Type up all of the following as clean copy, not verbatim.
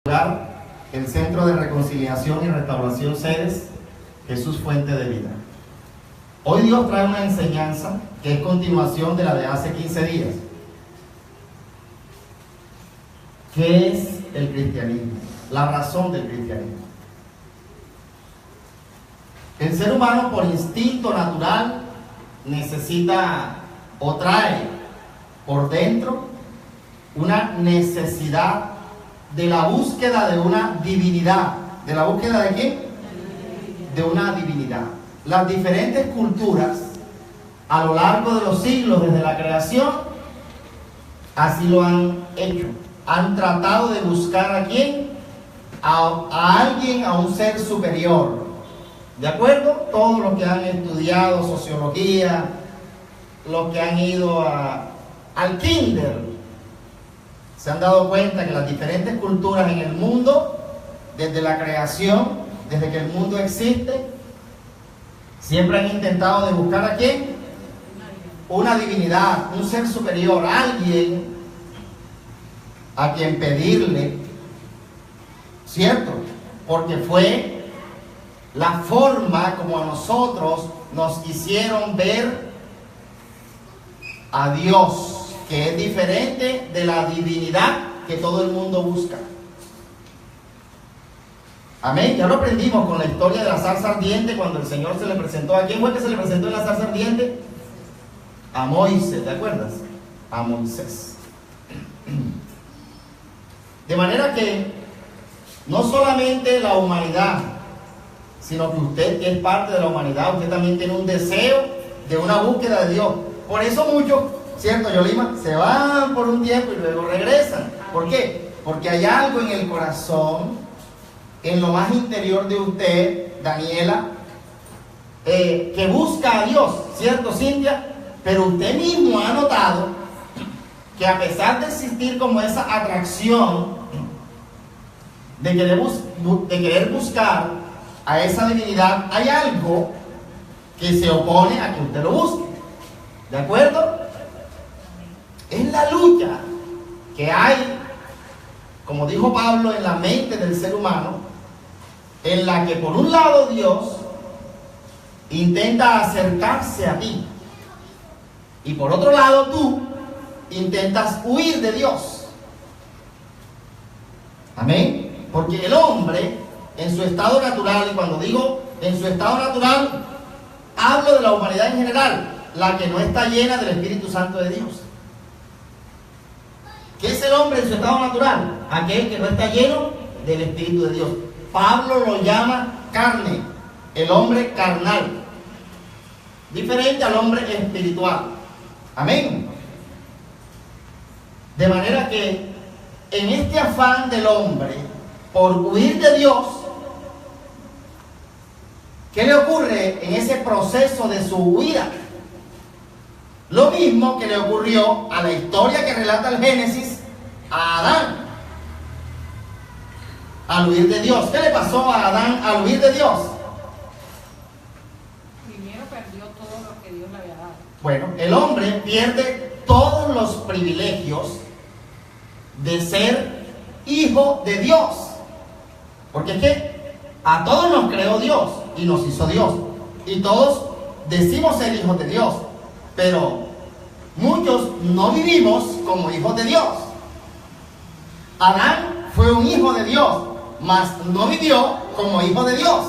El Centro de Reconciliación y Restauración Ceres, Jesús Fuente de Vida. Hoy Dios trae una enseñanza que es continuación de la de hace 15 días. ¿Qué es el cristianismo? La razón del cristianismo. El ser humano, por instinto natural, necesita o trae por dentro una necesidad de la búsqueda de una divinidad. ¿De la búsqueda de qué? De una divinidad. Las diferentes culturas a lo largo de los siglos, desde la creación, así lo han hecho. Han tratado de buscar a quién, a alguien, a un ser superior. ¿De acuerdo? Todos los que han estudiado sociología, los que han ido al kinder, se han dado cuenta que las diferentes culturas en el mundo, desde la creación, desde que el mundo existe, siempre han intentado de buscar a quién, una divinidad, un ser superior, alguien a quien pedirle, ¿cierto? Porque fue la forma como a nosotros nos hicieron ver a Dios, que es diferente de la divinidad que todo el mundo busca. Amén. Ya lo aprendimos con la historia de la zarza ardiente, cuando el Señor se le presentó. ¿A quién fue que se le presentó en la zarza ardiente? A Moisés, ¿te acuerdas? A Moisés. De manera que no solamente la humanidad, sino que usted, que es parte de la humanidad, usted también tiene un deseo de una búsqueda de Dios. Por eso muchos, ¿cierto, Yolima? Se van por un tiempo y luego regresan. ¿Por qué? Porque hay algo en el corazón, en lo más interior de usted, Daniela, que busca a Dios, ¿cierto, Cintia? Pero usted mismo ha notado que a pesar de existir como esa atracción de querer buscar a esa divinidad, hay algo que se opone a que usted lo busque. ¿De acuerdo? Es la lucha que hay, como dijo Pablo, en la mente del ser humano, en la que por un lado Dios intenta acercarse a ti y por otro lado tú intentas huir de Dios. Amén. Porque el hombre en su estado natural, y cuando digo en su estado natural, hablo de la humanidad en general, la que no está llena del Espíritu Santo de Dios. ¿Qué es el hombre en su estado natural? Aquel que no está lleno del Espíritu de Dios. Pablo lo llama carne, el hombre carnal, diferente al hombre espiritual. Amén. De manera que en este afán del hombre por huir de Dios, ¿qué le ocurre en ese proceso de su huida? Lo mismo que le ocurrió a la historia que relata el Génesis a Adán al huir de Dios. ¿Qué le pasó a Adán al huir de Dios? Primero perdió todo lo que Dios le había dado. Bueno, el hombre pierde todos los privilegios de ser hijo de Dios. Porque es que a todos nos creó Dios y nos hizo Dios. Y todos decimos ser hijos de Dios. Pero muchos no vivimos como hijos de Dios. Adán fue un hijo de Dios, mas no vivió como hijo de Dios.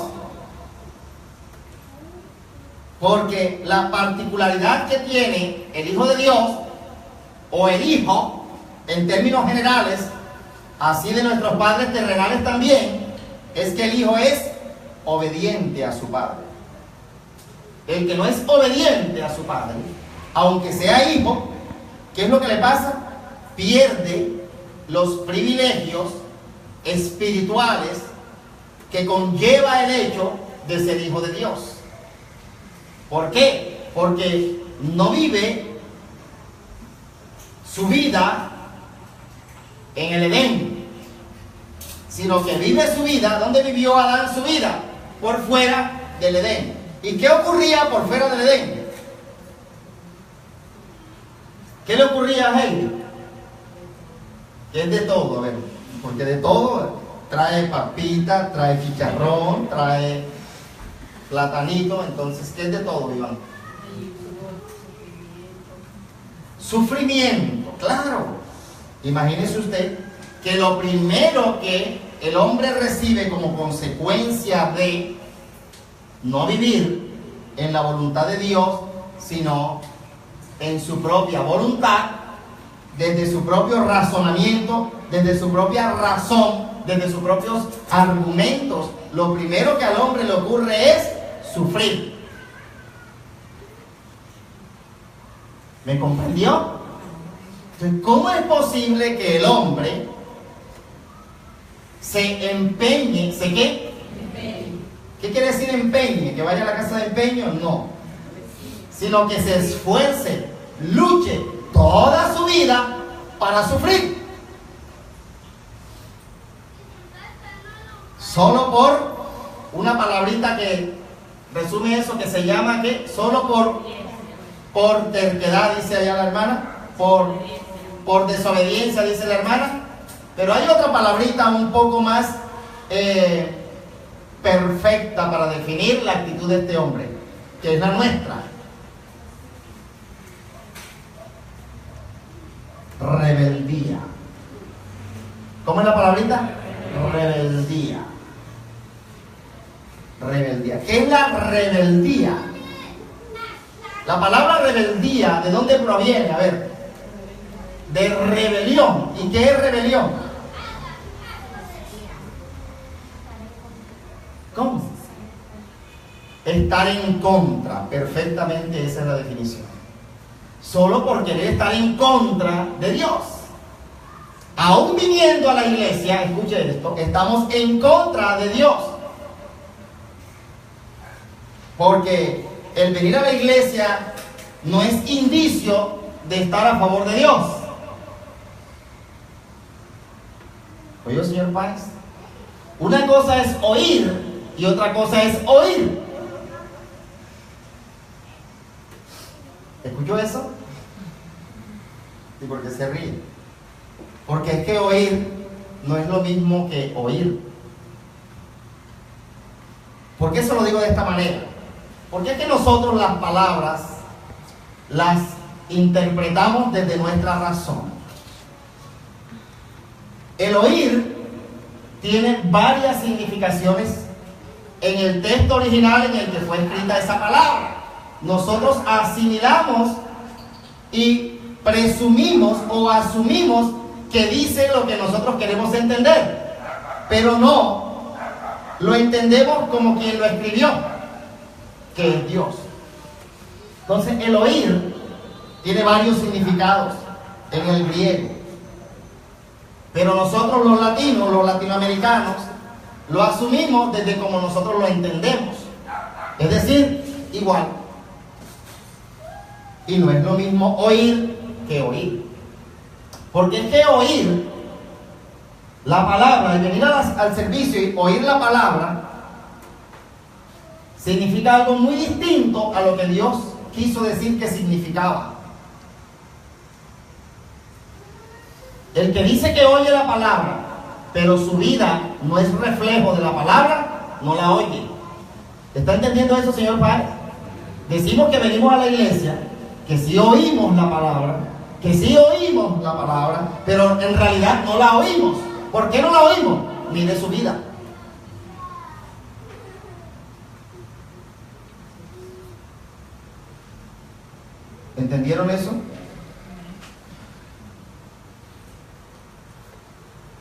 Porque la particularidad que tiene el hijo de Dios, o el hijo, en términos generales, así de nuestros padres terrenales también, es que el hijo es obediente a su padre. El que no es obediente a su padre, aunque sea hijo, ¿qué es lo que le pasa? Pierde los privilegios espirituales que conlleva el hecho de ser hijo de Dios. ¿Por qué? Porque no vive su vida en el Edén, sino que vive su vida. ¿Dónde vivió Adán su vida? Por fuera del Edén. ¿Y qué ocurría por fuera del Edén? ¿Qué le ocurría a Heidi? Que es de todo, a ver, porque de todo trae papita, trae chicharrón, trae platanito, entonces, ¿qué es de todo, Iván? Sufrimiento, claro. Imagínese usted que lo primero que el hombre recibe como consecuencia de no vivir en la voluntad de Dios, sino en su propia voluntad, desde su propio razonamiento, desde su propia razón, desde sus propios argumentos, lo primero que al hombre le ocurre es sufrir. ¿Me comprendió? Entonces, ¿cómo es posible que el hombre se empeñe? ¿Se qué? ¿Qué quiere decir empeñe? ¿Que vaya a la casa de empeño? No. Sino que se esfuerce, luche toda su vida para sufrir. Solo por una palabrita que resume eso, que se llama ¿qué? Solo por terquedad, dice allá la hermana, por desobediencia, dice la hermana. Pero hay otra palabrita un poco más perfecta para definir la actitud de este hombre, que es la nuestra. Rebeldía. ¿Cómo es la palabrita? Rebeldía. Rebeldía. ¿Qué es la rebeldía? La palabra rebeldía, ¿de dónde proviene? A ver. De rebelión. ¿Y qué es rebelión? ¿Cómo? Estar en contra. Perfectamente esa es la definición. Solo por querer estar en contra de Dios. Aún viniendo a la iglesia, escuche esto, estamos en contra de Dios. Porque el venir a la iglesia no es indicio de estar a favor de Dios. ¿Oyó, señor Páez? Una cosa es oír y otra cosa es oír. ¿Escuchó eso? ¿Y por qué se ríe? Porque es que oír no es lo mismo que oír. ¿Por qué se lo digo de esta manera? Porque es que nosotros las palabras las interpretamos desde nuestra razón. El oír tiene varias significaciones en el texto original en el que fue escrita esa palabra. Nosotros asimilamos y presumimos o asumimos que dice lo que nosotros queremos entender, pero no lo entendemos como quien lo escribió, que es Dios. Entonces el oír tiene varios significados en el griego, pero nosotros los latinos, los latinoamericanos, lo asumimos desde como nosotros lo entendemos, es decir, igual. Y no es lo mismo oír que oír. Porque es que oír la palabra, el venir al servicio y oír la palabra, significa algo muy distinto a lo que Dios quiso decir que significaba. El que dice que oye la palabra, pero su vida no es reflejo de la palabra, no la oye. ¿Está entendiendo eso, señor Padre? Decimos que venimos a la iglesia, que sí oímos la palabra, pero en realidad no la oímos. ¿Por qué no la oímos? Mire su vida. ¿Entendieron eso?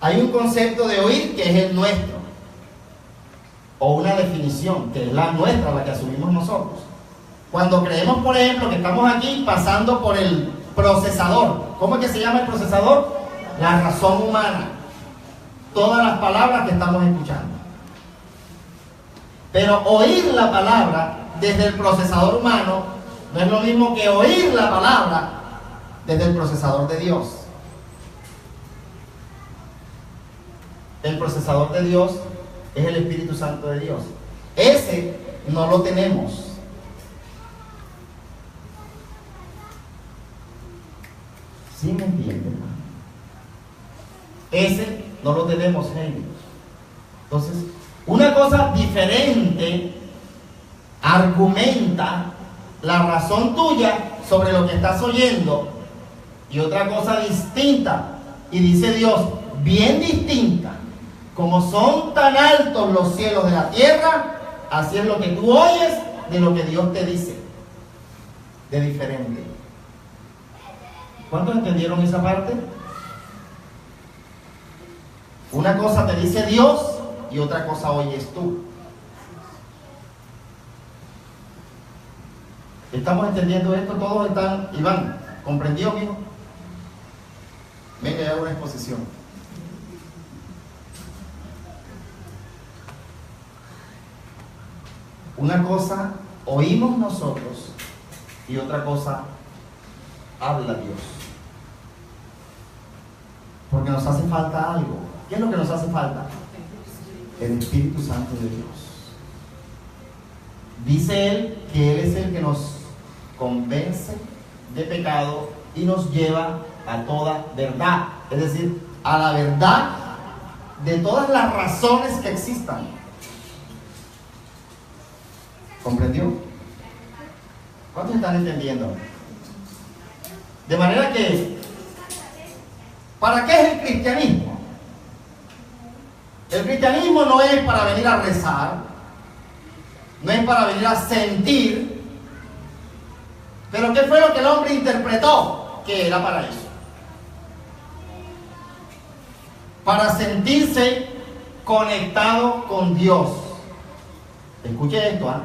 Hay un concepto de oír que es el nuestro, o una definición que es la nuestra, la que asumimos nosotros. Cuando creemos, por ejemplo, que estamos aquí pasando por el procesador. ¿Cómo es que se llama el procesador? La razón humana. Todas las palabras que estamos escuchando. Pero oír la palabra desde el procesador humano no es lo mismo que oír la palabra desde el procesador de Dios. El procesador de Dios es el Espíritu Santo de Dios. Ese no lo tenemos. ¿Sí me entienden, hermano? Ese no lo tenemos, Henry. Entonces, una cosa diferente argumenta la razón tuya sobre lo que estás oyendo, y otra cosa distinta, y dice Dios, bien distinta, como son tan altos los cielos de la tierra, así es lo que tú oyes de lo que Dios te dice, de diferente. ¿Cuántos entendieron esa parte? Una cosa te dice Dios y otra cosa oyes tú. ¿Estamos entendiendo esto? ¿Todos están? Iván, ¿comprendió, amigo? Venga, ya hago una exposición. Una cosa oímos nosotros y otra cosa habla Dios. Porque nos hace falta algo. ¿Qué es lo que nos hace falta? El Espíritu Santo de Dios. Dice Él que Él es el que nos convence de pecado y nos lleva a toda verdad. Es decir, a la verdad de todas las razones que existan. ¿Comprendió? ¿Cuántos están entendiendo? De manera que, ¿para qué es el cristianismo? El cristianismo no es para venir a rezar, no es para venir a sentir, pero ¿qué fue lo que el hombre interpretó que era para eso? Para sentirse conectado con Dios. Escuche esto, ¿ah?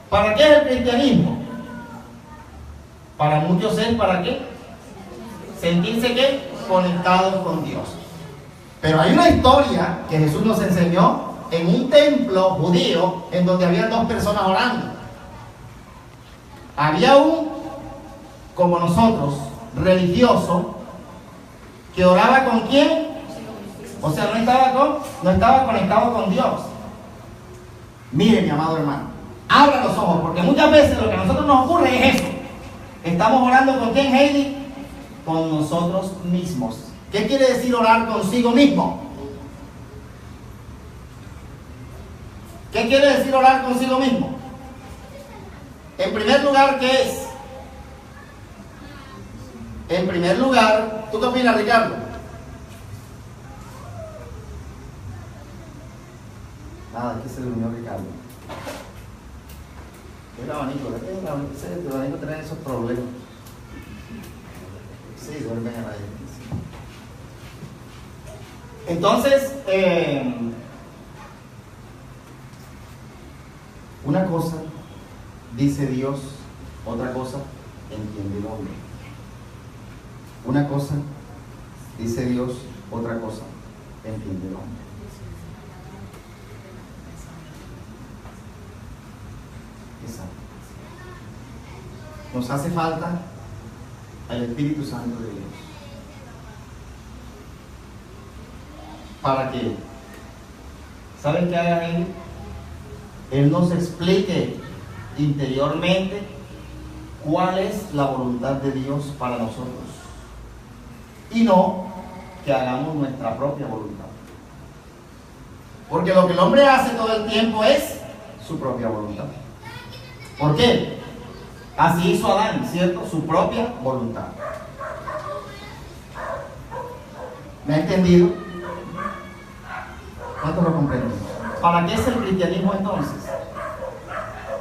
¿Para qué es el cristianismo? Para muchos es ¿para qué? Sentirse ¿qué? Conectados con Dios. Pero hay una historia que Jesús nos enseñó en un templo judío en donde había dos personas orando. Había un, como nosotros, religioso, que oraba ¿con quién? O sea, no estaba conectado con Dios. Mire, mi amado hermano, abra los ojos, porque muchas veces lo que a nosotros nos ocurre es eso. Estamos orando ¿con quién, Heidi? Con nosotros mismos. ¿Qué quiere decir orar consigo mismo? ¿Qué quiere decir orar consigo mismo? En primer lugar, ¿qué es? En primer lugar, ¿tú qué opinas, Ricardo? Nada, es que se durmió Ricardo. El abanico, el abanico tiene esos problemas. Sí, duermen a la gente. Entonces, una cosa dice Dios, otra cosa entiende el hombre. Una cosa dice Dios, otra cosa entiende el hombre. Exacto. Nos hace falta el Espíritu Santo de Dios. ¿Para qué? ¿Saben qué haga Él? Él nos explique interiormente cuál es la voluntad de Dios para nosotros. Y no que hagamos nuestra propia voluntad. Porque lo que el hombre hace todo el tiempo es su propia voluntad. ¿Por qué? Así hizo Adán, ¿cierto? Su propia voluntad. ¿Me ha entendido? ¿Cuántos lo comprenden? ¿Para qué es el cristianismo entonces?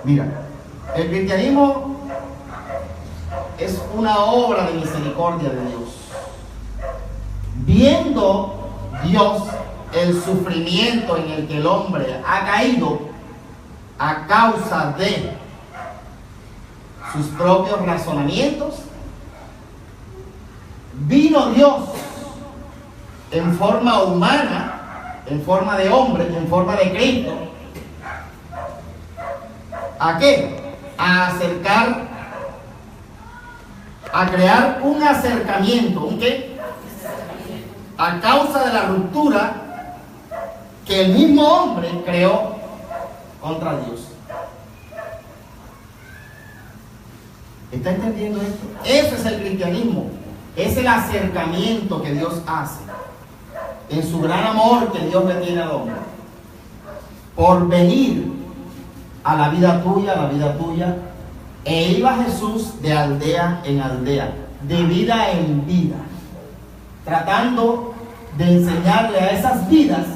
Mira, el cristianismo es una obra de misericordia de Dios. Viendo Dios el sufrimiento en el que el hombre ha caído a causa de sus propios razonamientos, vino Dios en forma humana, en forma de hombre, en forma de Cristo. ¿A qué? A acercar, a crear un acercamiento. ¿Un qué? A causa de la ruptura que el mismo hombre creó contra Dios. ¿Está entendiendo esto? Eso es el cristianismo. Es el acercamiento que Dios hace en su gran amor que Dios le tiene al hombre, por venir a la vida tuya, e iba Jesús de aldea en aldea, de vida en vida, tratando de enseñarle a esas vidas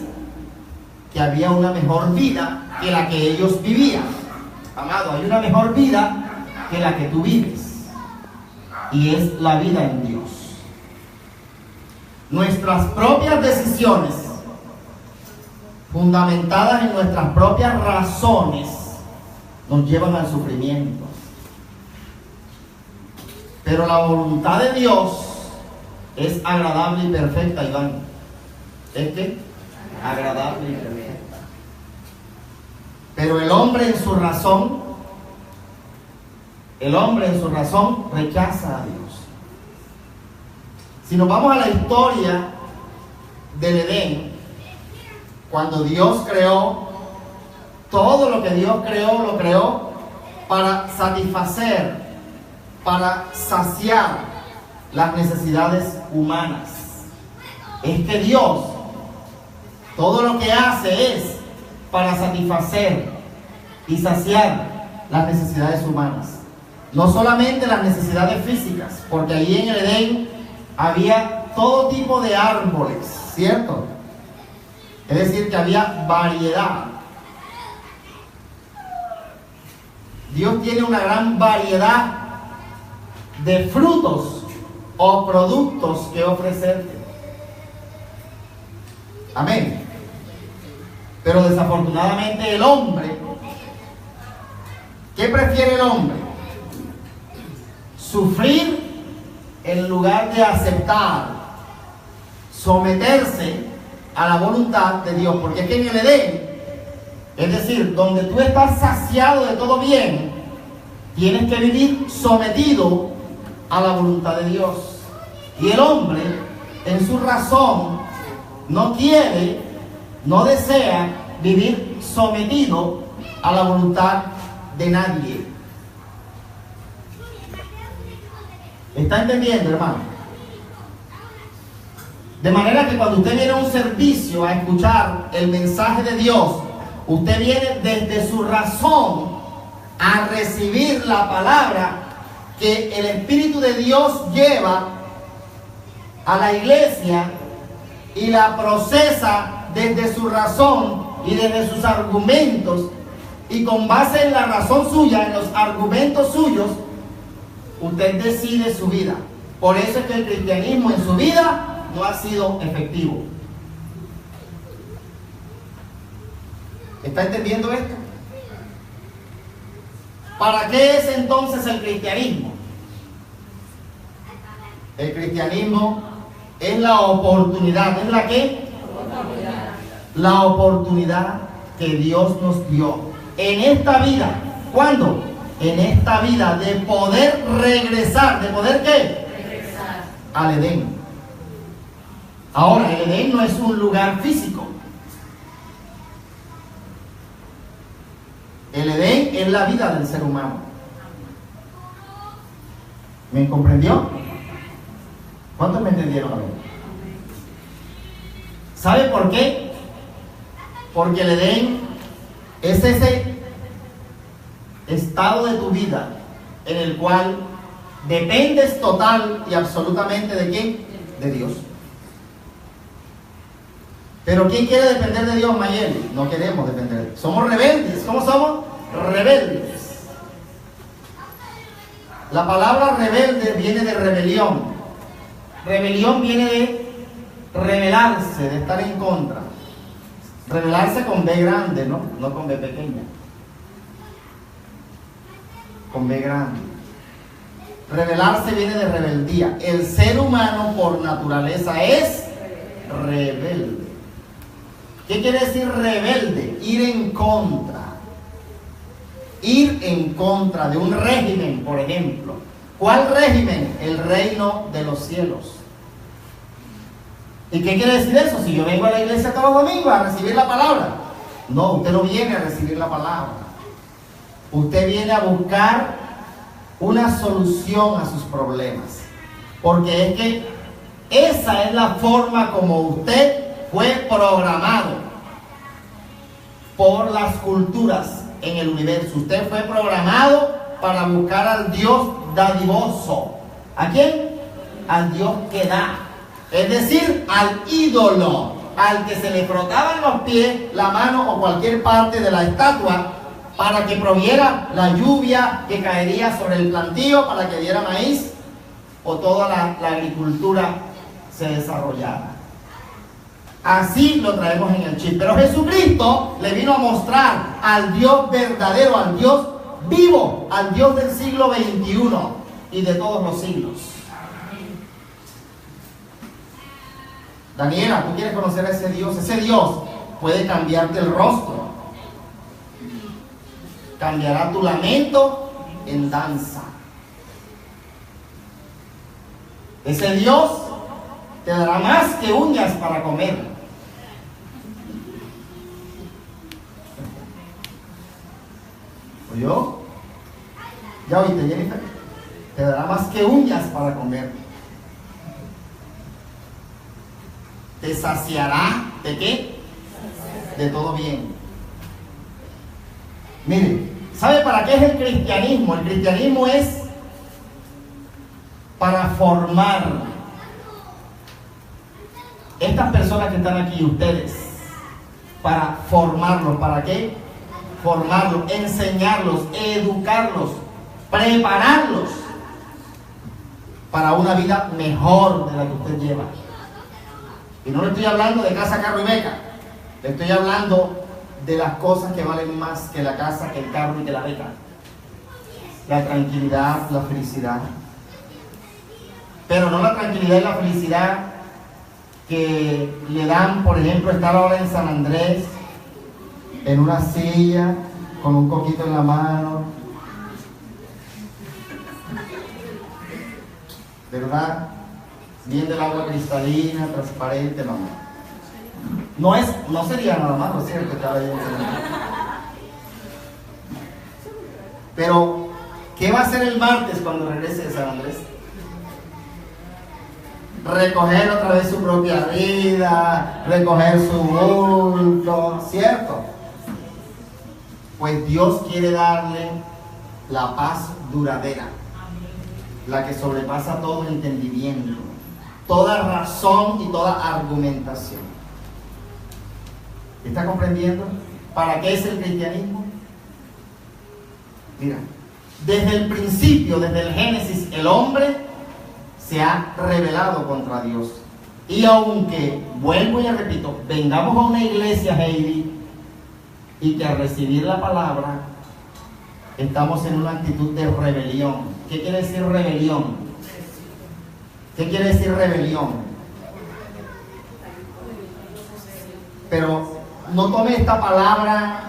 que había una mejor vida que la que ellos vivían. Amado, hay una mejor vida que la que tú vives, y es la vida en Dios. Nuestras propias decisiones, fundamentadas en nuestras propias razones, nos llevan al sufrimiento. Pero la voluntad de Dios es agradable y perfecta, Iván. ¿Es qué? Agradable y perfecta. Pero el hombre en su razón rechaza a Dios. Si nos vamos a la historia del Edén, cuando Dios creó, todo lo que Dios creó, lo creó para satisfacer, para saciar las necesidades humanas. Es que Dios, todo lo que hace es para satisfacer y saciar las necesidades humanas. No solamente las necesidades físicas, porque allí en el Edén había todo tipo de árboles, ¿cierto? Es decir, que había variedad. Dios tiene una gran variedad de frutos o productos que ofrecerte. Amén. Pero desafortunadamente el hombre, ¿qué prefiere el hombre? Sufrir en lugar de aceptar, someterse a la voluntad de Dios. Porque es que en el Edén, es decir, donde tú estás saciado de todo bien, tienes que vivir sometido a la voluntad de Dios. Y el hombre, en su razón, no quiere, no desea vivir sometido a la voluntad de nadie. ¿Está entendiendo, hermano? De manera que cuando usted viene a un servicio a escuchar el mensaje de Dios, usted viene desde su razón a recibir la palabra que el Espíritu de Dios lleva a la iglesia y la procesa desde su razón y desde sus argumentos, y con base en la razón suya, en los argumentos suyos, usted decide su vida. Por eso es que el cristianismo en su vida no ha sido efectivo. ¿Está entendiendo esto? ¿Para qué es entonces el cristianismo? El cristianismo es la oportunidad. ¿Es la qué? La oportunidad que Dios nos dio en esta vida. ¿Cuándo? En esta vida, de poder regresar. ¿De poder qué? Regresar al Edén. Ahora, el Edén no es un lugar físico. El Edén es la vida del ser humano. ¿Me comprendió? ¿Cuántos me entendieron a mí? ¿Sabe por qué? Porque el Edén es ese estado de tu vida en el cual dependes total y absolutamente ¿de quién? De Dios. Pero ¿quién quiere depender de Dios, Mayeli? No queremos depender de Dios. Somos rebeldes. ¿Cómo somos? Rebeldes. La palabra rebelde viene de rebelión. Rebelión viene de rebelarse, de estar en contra. Rebelarse con B grande, ¿no? No con B pequeña. Con B grande. Rebelarse viene de rebeldía. El ser humano por naturaleza es rebelde. ¿Qué quiere decir rebelde? Ir en contra. Ir en contra de un régimen, por ejemplo. ¿Cuál régimen? El reino de los cielos. ¿Y qué quiere decir eso? Si yo vengo a la iglesia todos los domingos a recibir la palabra. No, usted no viene a recibir la palabra. Usted viene a buscar una solución a sus problemas. Porque es que esa es la forma como usted fue programado por las culturas en el universo. Usted fue programado para buscar al Dios dadivoso. ¿A quién? Al Dios que da. Es decir, al ídolo, al que se le frotaban los pies, la mano o cualquier parte de la estatua para que proviera la lluvia que caería sobre el plantío, para que diera maíz o toda la agricultura se desarrollara. Así lo traemos en el chip. Pero Jesucristo le vino a mostrar al Dios verdadero, al Dios vivo, al Dios del siglo XXI y de todos los siglos. Daniela, ¿tú quieres conocer a ese Dios? Ese Dios puede cambiarte el rostro. Cambiará tu lamento en danza. Ese Dios te dará más que uñas para comer. ¿Oyó? ¿Ya oíste, Jennifer? Te dará más que uñas para comer. Te saciará, ¿de qué? De todo bien. Mire, ¿sabe para qué es el cristianismo? El cristianismo es para formar. Estas personas que están aquí, ustedes, para formarlos. ¿Para qué? Formarlos, enseñarlos, educarlos, prepararlos para una vida mejor de la que usted lleva. Y no le estoy hablando de casa, carro y beca. Le estoy hablando de las cosas que valen más que la casa, que el carro y que la beca. La tranquilidad, la felicidad. Pero no la tranquilidad y la felicidad que le dan, por ejemplo, estar ahora en San Andrés, en una silla, con un coquito en la mano. ¿Verdad? Viendo el agua cristalina, transparente, no sería nada malo, ¿cierto? Estar ahí en San Andrés. Pero, ¿qué va a hacer el martes cuando regrese de San Andrés? Recoger otra vez su propia vida, recoger su bulto, ¿cierto? Pues Dios quiere darle la paz duradera, la que sobrepasa todo entendimiento, toda razón y toda argumentación. ¿Está comprendiendo? ¿Para qué es el cristianismo? Mira, desde el principio, desde el Génesis, el hombre se ha rebelado contra Dios. Y aunque, vuelvo y repito, vengamos a una iglesia, Heidi, y que al recibir la palabra estamos en una actitud de rebelión. ¿Qué quiere decir rebelión? ¿Qué quiere decir rebelión? Pero no tome esta palabra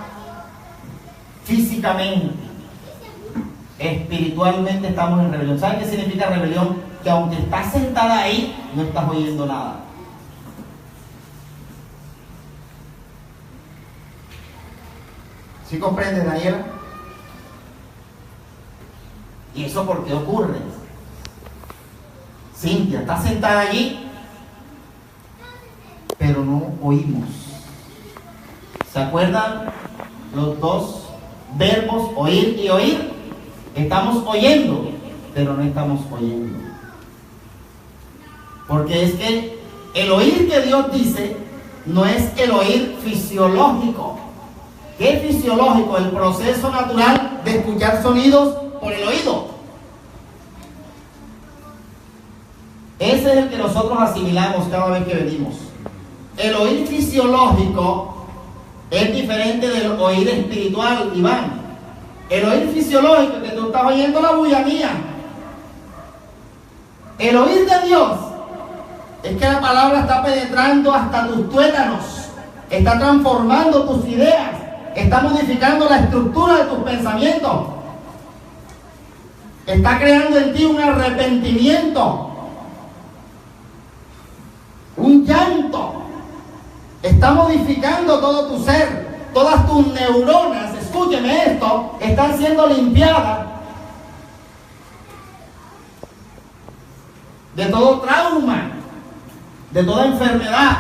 físicamente. Espiritualmente estamos en rebelión. ¿Saben qué significa rebelión? Que aunque estás sentada ahí, no estás oyendo nada. ¿Sí comprendes, Daniela? ¿Y eso por qué ocurre? Cintia, está sentada allí, pero no oímos. ¿Se acuerdan los dos verbos, oír y oír? Estamos oyendo, pero no estamos oyendo. Porque es que el oír que Dios dice no es el oír fisiológico. ¿Qué es fisiológico? El proceso natural de escuchar sonidos por el oído. Ese es el que nosotros asimilamos cada vez que venimos. El oír fisiológico es diferente del oír espiritual, Iván. El oír fisiológico, que tú estás oyendo la bulla mía. El oír de Dios es que la palabra está penetrando hasta tus tuétanos, está transformando tus ideas, está modificando la estructura de tus pensamientos, está creando en ti un arrepentimiento, un llanto, está modificando todo tu ser, todas tus neuronas, escúcheme esto, están siendo limpiadas de todo trauma, de toda enfermedad,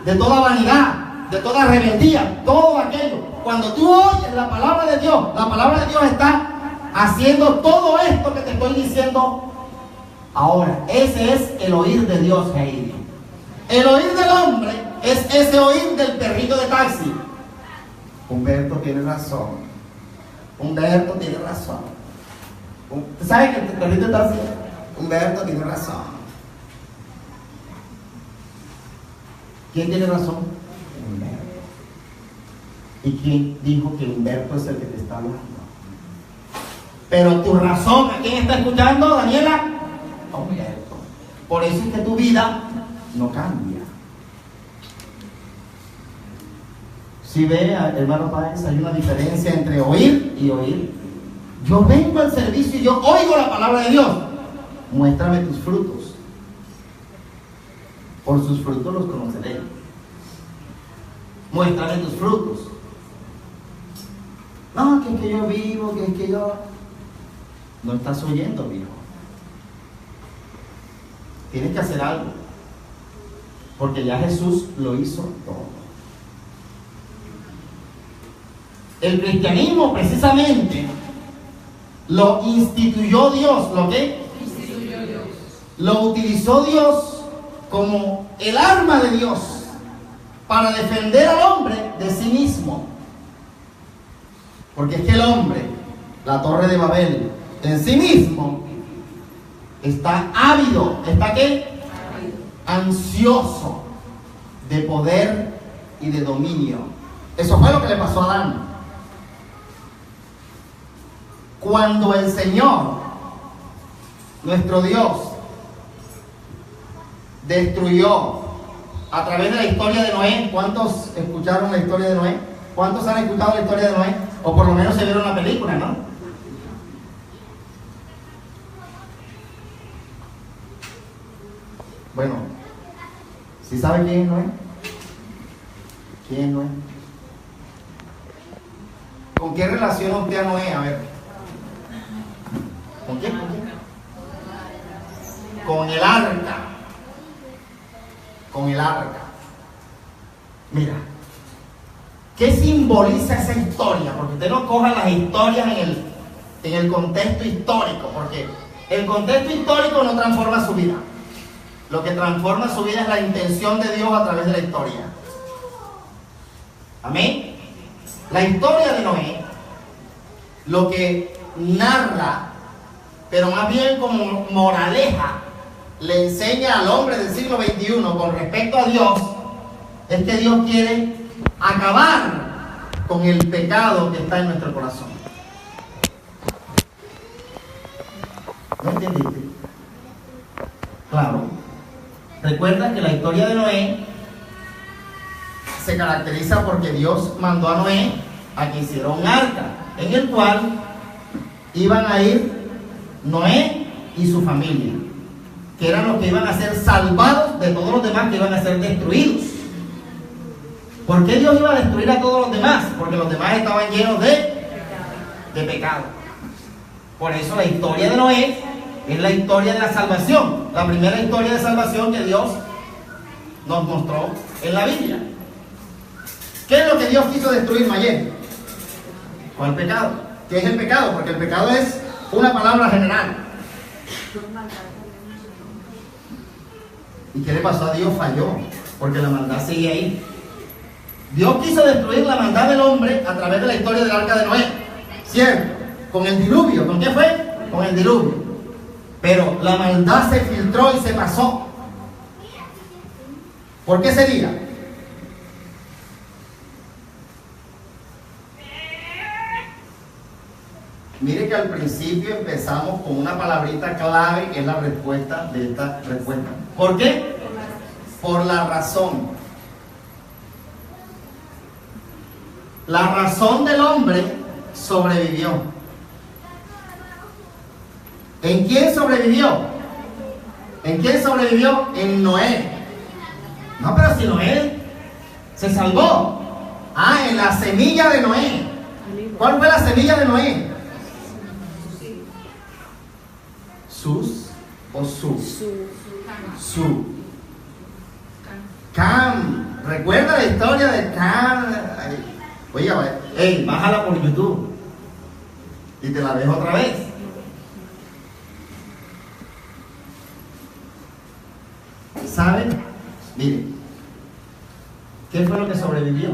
de toda vanidad, de toda rebeldía, todo aquello. Cuando tú oyes la palabra de Dios está haciendo todo esto que te estoy diciendo ahora. Ese es el oír de Dios, Heidi. El oír del hombre es ese oír del perrito de taxi. Humberto tiene razón. Humberto tiene razón. ¿Tú sabes que el perrito de taxi? Humberto tiene razón. ¿Quién tiene razón? Humberto. ¿Y quién dijo que Humberto es el que te está hablando? Pero tu razón, ¿a quién está escuchando, Daniela? A Humberto. Por eso es que tu vida no cambia. Si ve, hermano Páez, hay una diferencia entre oír y oír. Yo vengo al servicio y yo oigo la palabra de Dios. Muéstrame tus frutos. Por sus frutos los conoceré. Muéstrame tus frutos. No, que es que yo vivo, que es que yo... No estás oyendo, viejo. Tienes que hacer algo. Porque ya Jesús lo hizo todo. El cristianismo precisamente lo instituyó Dios. ¿Lo qué? Instituyó Dios. Lo utilizó Dios como el arma de Dios para defender al hombre de sí mismo. Porque es que el hombre, la torre de Babel, en sí mismo está ávido. ¿Está qué? Ansioso de poder y de dominio. Eso fue lo que le pasó a Adán. Cuando el Señor, nuestro Dios, destruyó a través de la historia de Noé. ¿Cuántos escucharon la historia de Noé? ¿Cuántos han escuchado la historia de Noé? O por lo menos se vieron la película, ¿no? Bueno, ¿sí sabe quién es Noé? ¿Quién es Noé? ¿Con qué relaciona usted a Noé? A ver. ¿Con quién? ¿Con quién? Con el arca. Con el arca. Mira, ¿qué simboliza esa historia? Porque usted no coja las historias en el contexto histórico, porque el contexto histórico no transforma su vida. Lo que transforma su vida es la intención de Dios a través de la historia. Amén. La historia de Noé, lo que narra, pero más bien como moraleja, le enseña al hombre del siglo XXI con respecto a Dios, es que Dios quiere acabar con el pecado que está en nuestro corazón. ¿No entendiste? Claro. Recuerda que la historia de Noé se caracteriza porque Dios mandó a Noé a que hiciera un arca, en el cual iban a ir Noé y su familia, que eran los que iban a ser salvados de todos los demás que iban a ser destruidos. ¿Por qué Dios iba a destruir a todos los demás? Porque los demás estaban llenos de pecado. Por eso la historia de Noé es la historia de la salvación, la primera historia de salvación que Dios nos mostró en la Biblia. ¿Qué es lo que Dios quiso destruir ayer? ¿Cuál pecado? ¿Qué es el pecado? Porque el pecado es una palabra general. ¿Y qué le pasó a Dios? Falló, porque la maldad sigue ahí. Dios quiso destruir la maldad del hombre a través de la historia del arca de Noé, ¿cierto? Con el diluvio. ¿Con qué fue? Con el diluvio. Pero la maldad se filtró y se pasó. ¿Por qué sería? Mire que al principio empezamos con una palabrita clave que es la respuesta de esta respuesta. ¿Por qué? Por la razón. La razón del hombre sobrevivió. ¿En quién sobrevivió? ¿En quién sobrevivió? En Noé. No, pero si Noé se salvó. Ah, en la semilla de Noé. ¿Cuál fue la semilla de Noé? Sus o su. Su. Cam. Recuerda la historia de Can. Oye, hey, bájala por YouTube y te la dejo otra vez. ¿Saben? Miren, ¿qué fue lo que sobrevivió?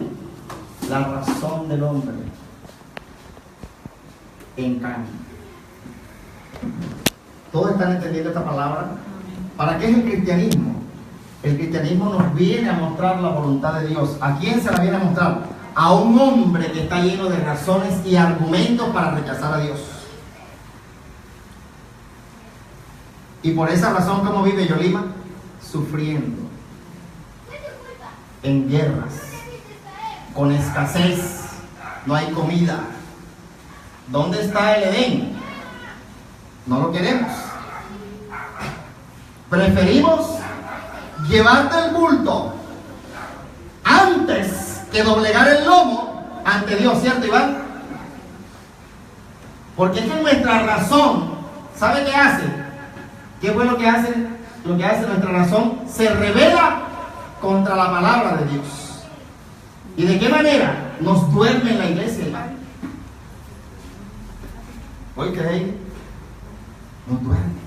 La razón del hombre en Can. ¿Todos están entendiendo esta palabra? ¿Para qué es el cristianismo? El cristianismo nos viene a mostrar la voluntad de Dios. ¿A quién se la viene a mostrar? A un hombre que está lleno de razones y argumentos para rechazar a Dios. Y por esa razón, ¿cómo vive Yolima? Sufriendo, en guerras, con escasez, no hay comida. ¿Dónde está el Edén? No lo queremos. Preferimos llevarte el bulto antes que doblegar el lomo ante Dios, ¿cierto, Iván? Porque es que nuestra razón, ¿sabe qué hace? ¿Qué fue lo que hace? Lo que hace nuestra razón, se revela contra la palabra de Dios. ¿Y de qué manera? Nos duerme en la iglesia, Iván. ¿Hoy creéis? Nos duerme.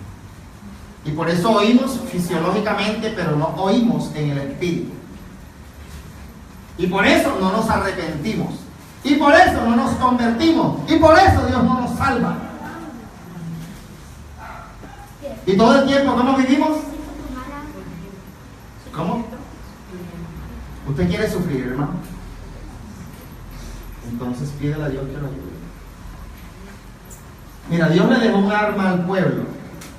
Y por eso oímos fisiológicamente, pero no oímos en el espíritu. Y por eso no nos arrepentimos. Y por eso no nos convertimos. Y por eso Dios no nos salva. Y todo el tiempo, ¿cómo vivimos? ¿Cómo? ¿Usted quiere sufrir, hermano? Entonces pídele a Dios que lo ayude. Mira, Dios le dejó un arma al pueblo.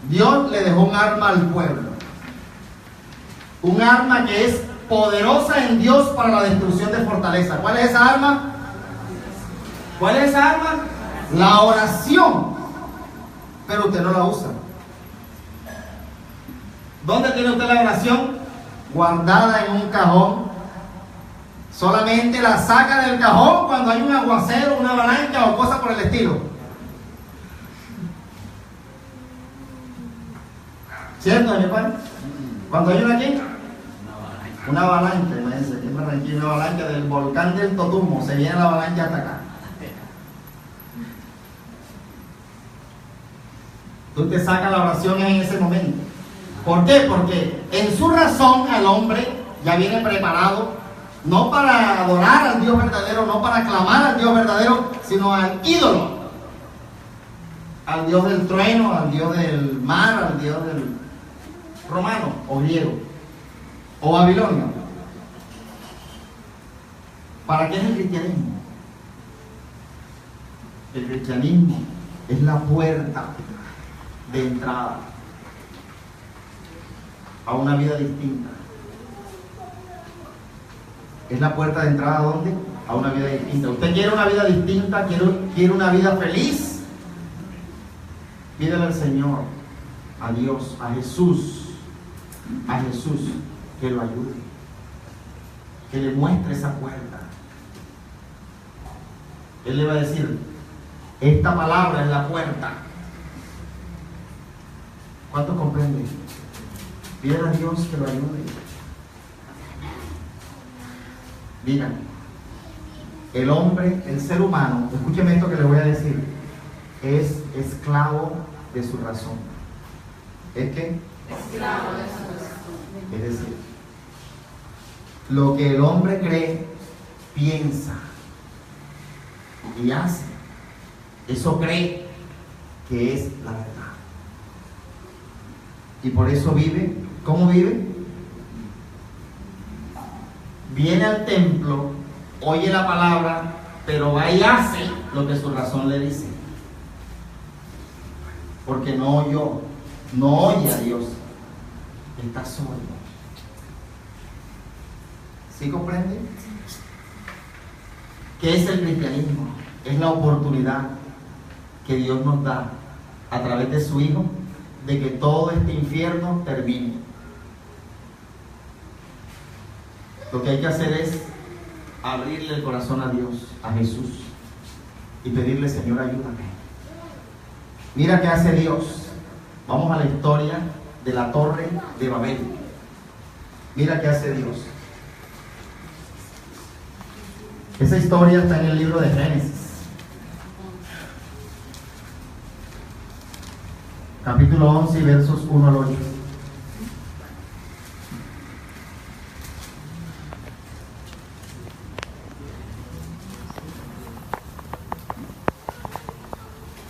Dios le dejó un arma al pueblo. Un arma que es poderosa en Dios para la destrucción de fortaleza. ¿Cuál es esa arma? ¿Cuál es esa arma? La oración. Pero usted no la usa. ¿Dónde tiene usted la oración? Guardada en un cajón. Solamente la saca del cajón cuando hay un aguacero, una avalancha o cosas por el estilo. ¿Cierto, mi padre? Cuando hay una aquí, una avalancha, imagínense, aquí en Barranquilla, una avalancha del volcán del Totumbo, se viene la avalancha hasta acá. Tú te sacas la oración en ese momento. ¿Por qué? Porque en su razón el hombre ya viene preparado, no para adorar al Dios verdadero, no para clamar al Dios verdadero, sino al ídolo. Al Dios del trueno, al Dios del mar, al Dios del romano o griego o babilonio. ¿Para qué es el cristianismo? El cristianismo es la puerta de entrada a una vida distinta. Es la puerta de entrada ¿a dónde? A una vida distinta. ¿Usted quiere una vida distinta? ¿Quiere una vida feliz? Pídele al Señor, a Dios, a Jesús que lo ayude, que le muestre esa puerta. Él le va a decir, esta palabra es la puerta. ¿Cuántos comprenden? Pídele a Dios que lo ayude. Mira, el hombre, el ser humano, escúcheme esto que le voy a decir, es esclavo de su razón. ¿Es qué? Esclavo de su razón. Es decir, lo que el hombre cree, piensa y hace, eso cree que es la verdad. Y por eso vive. ¿Cómo vive? Viene al templo, oye la palabra, pero va y hace lo que su razón le dice. Porque no oyó, no oye a Dios. Está solo. ¿Sí comprende? ¿Qué es el cristianismo? Es la oportunidad que Dios nos da a través de su Hijo de que todo este infierno termine. Lo que hay que hacer es abrirle el corazón a Dios, a Jesús, y pedirle, Señor, ayúdame. Mira qué hace Dios. Vamos a la historia de la Torre de Babel. Mira qué hace Dios. Esa historia está en el libro de Génesis, capítulo 11 y versos 1 al 8.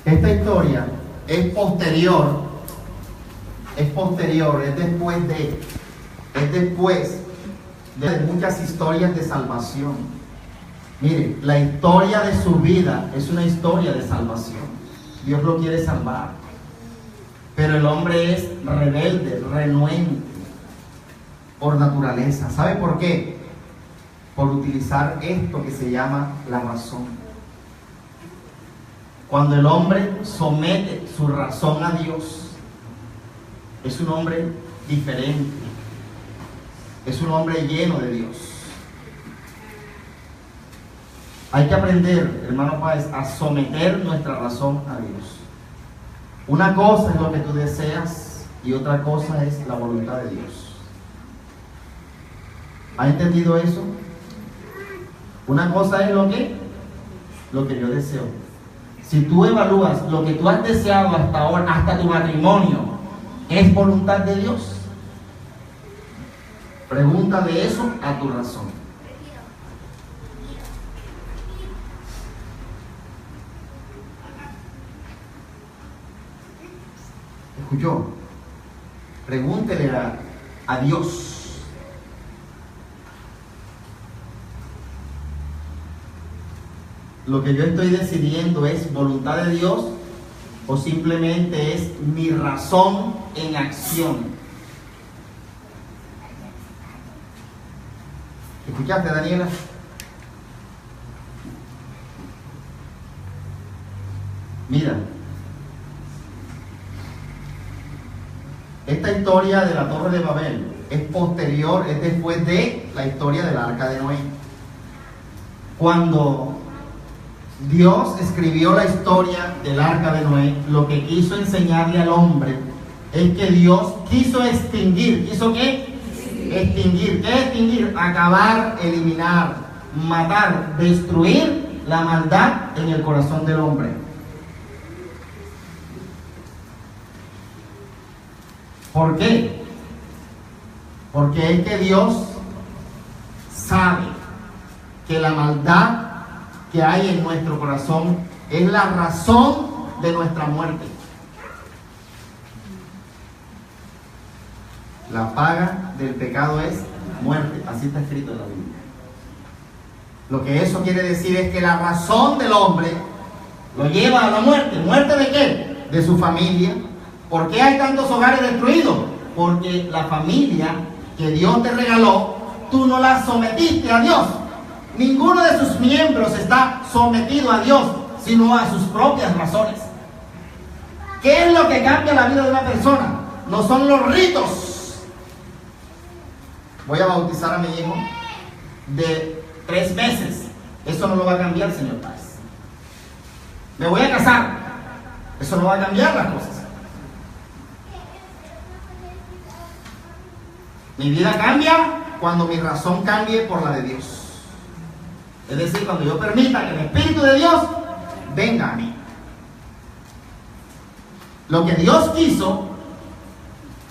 Esta historia es posterior, es después de muchas historias de salvación. Mire, la historia de su vida es una historia de salvación. Dios lo quiere salvar, pero el hombre es rebelde, renuente por naturaleza. ¿Sabe por qué? Por utilizar esto que se llama la razón. Cuando el hombre somete su razón a Dios, es un hombre diferente, es un hombre lleno de Dios. Hay que aprender, hermano Páez, a someter nuestra razón a Dios. Una cosa es lo que tú deseas y otra cosa es la voluntad de Dios. ¿Ha entendido eso? Una cosa es lo que yo deseo. Si tú evalúas lo que tú has deseado hasta ahora, hasta tu matrimonio, ¿es voluntad de Dios? Pregúntale eso a tu razón. ¿Escuchó? Pregúntele a Dios. Lo que yo estoy decidiendo es voluntad de Dios o simplemente es mi razón en acción. ¿Escuchaste, Daniela? Mira, esta historia de la Torre de Babel es posterior, es después de la historia del Arca de Noé. Cuando Dios escribió la historia del Arca de Noé, lo que quiso enseñarle al hombre es que Dios quiso extinguir. ¿Quiso qué? Extinguir. ¿Qué es extinguir? Acabar, eliminar, matar, destruir la maldad en el corazón del hombre. ¿Por qué? Porque es que Dios sabe que la maldad que hay en nuestro corazón es la razón de nuestra muerte. La paga del pecado es muerte, así está escrito en la Biblia. Lo que eso quiere decir es que la razón del hombre lo lleva a la muerte. ¿Muerte de qué? De su familia. ¿Por qué hay tantos hogares destruidos? Porque la familia que Dios te regaló, tú no la sometiste a Dios. Ninguno de sus miembros está sometido a Dios, sino a sus propias razones. ¿Qué es lo que cambia la vida de una persona? No son los ritos. Voy a bautizar a mi hijo de 3 meses. Eso no lo va a cambiar, señor Páez. Me voy a casar. Eso no va a cambiar las cosas. Mi vida cambia cuando mi razón cambie por la de Dios. Es decir, cuando yo permita que el Espíritu de Dios venga a mí. Lo que Dios quiso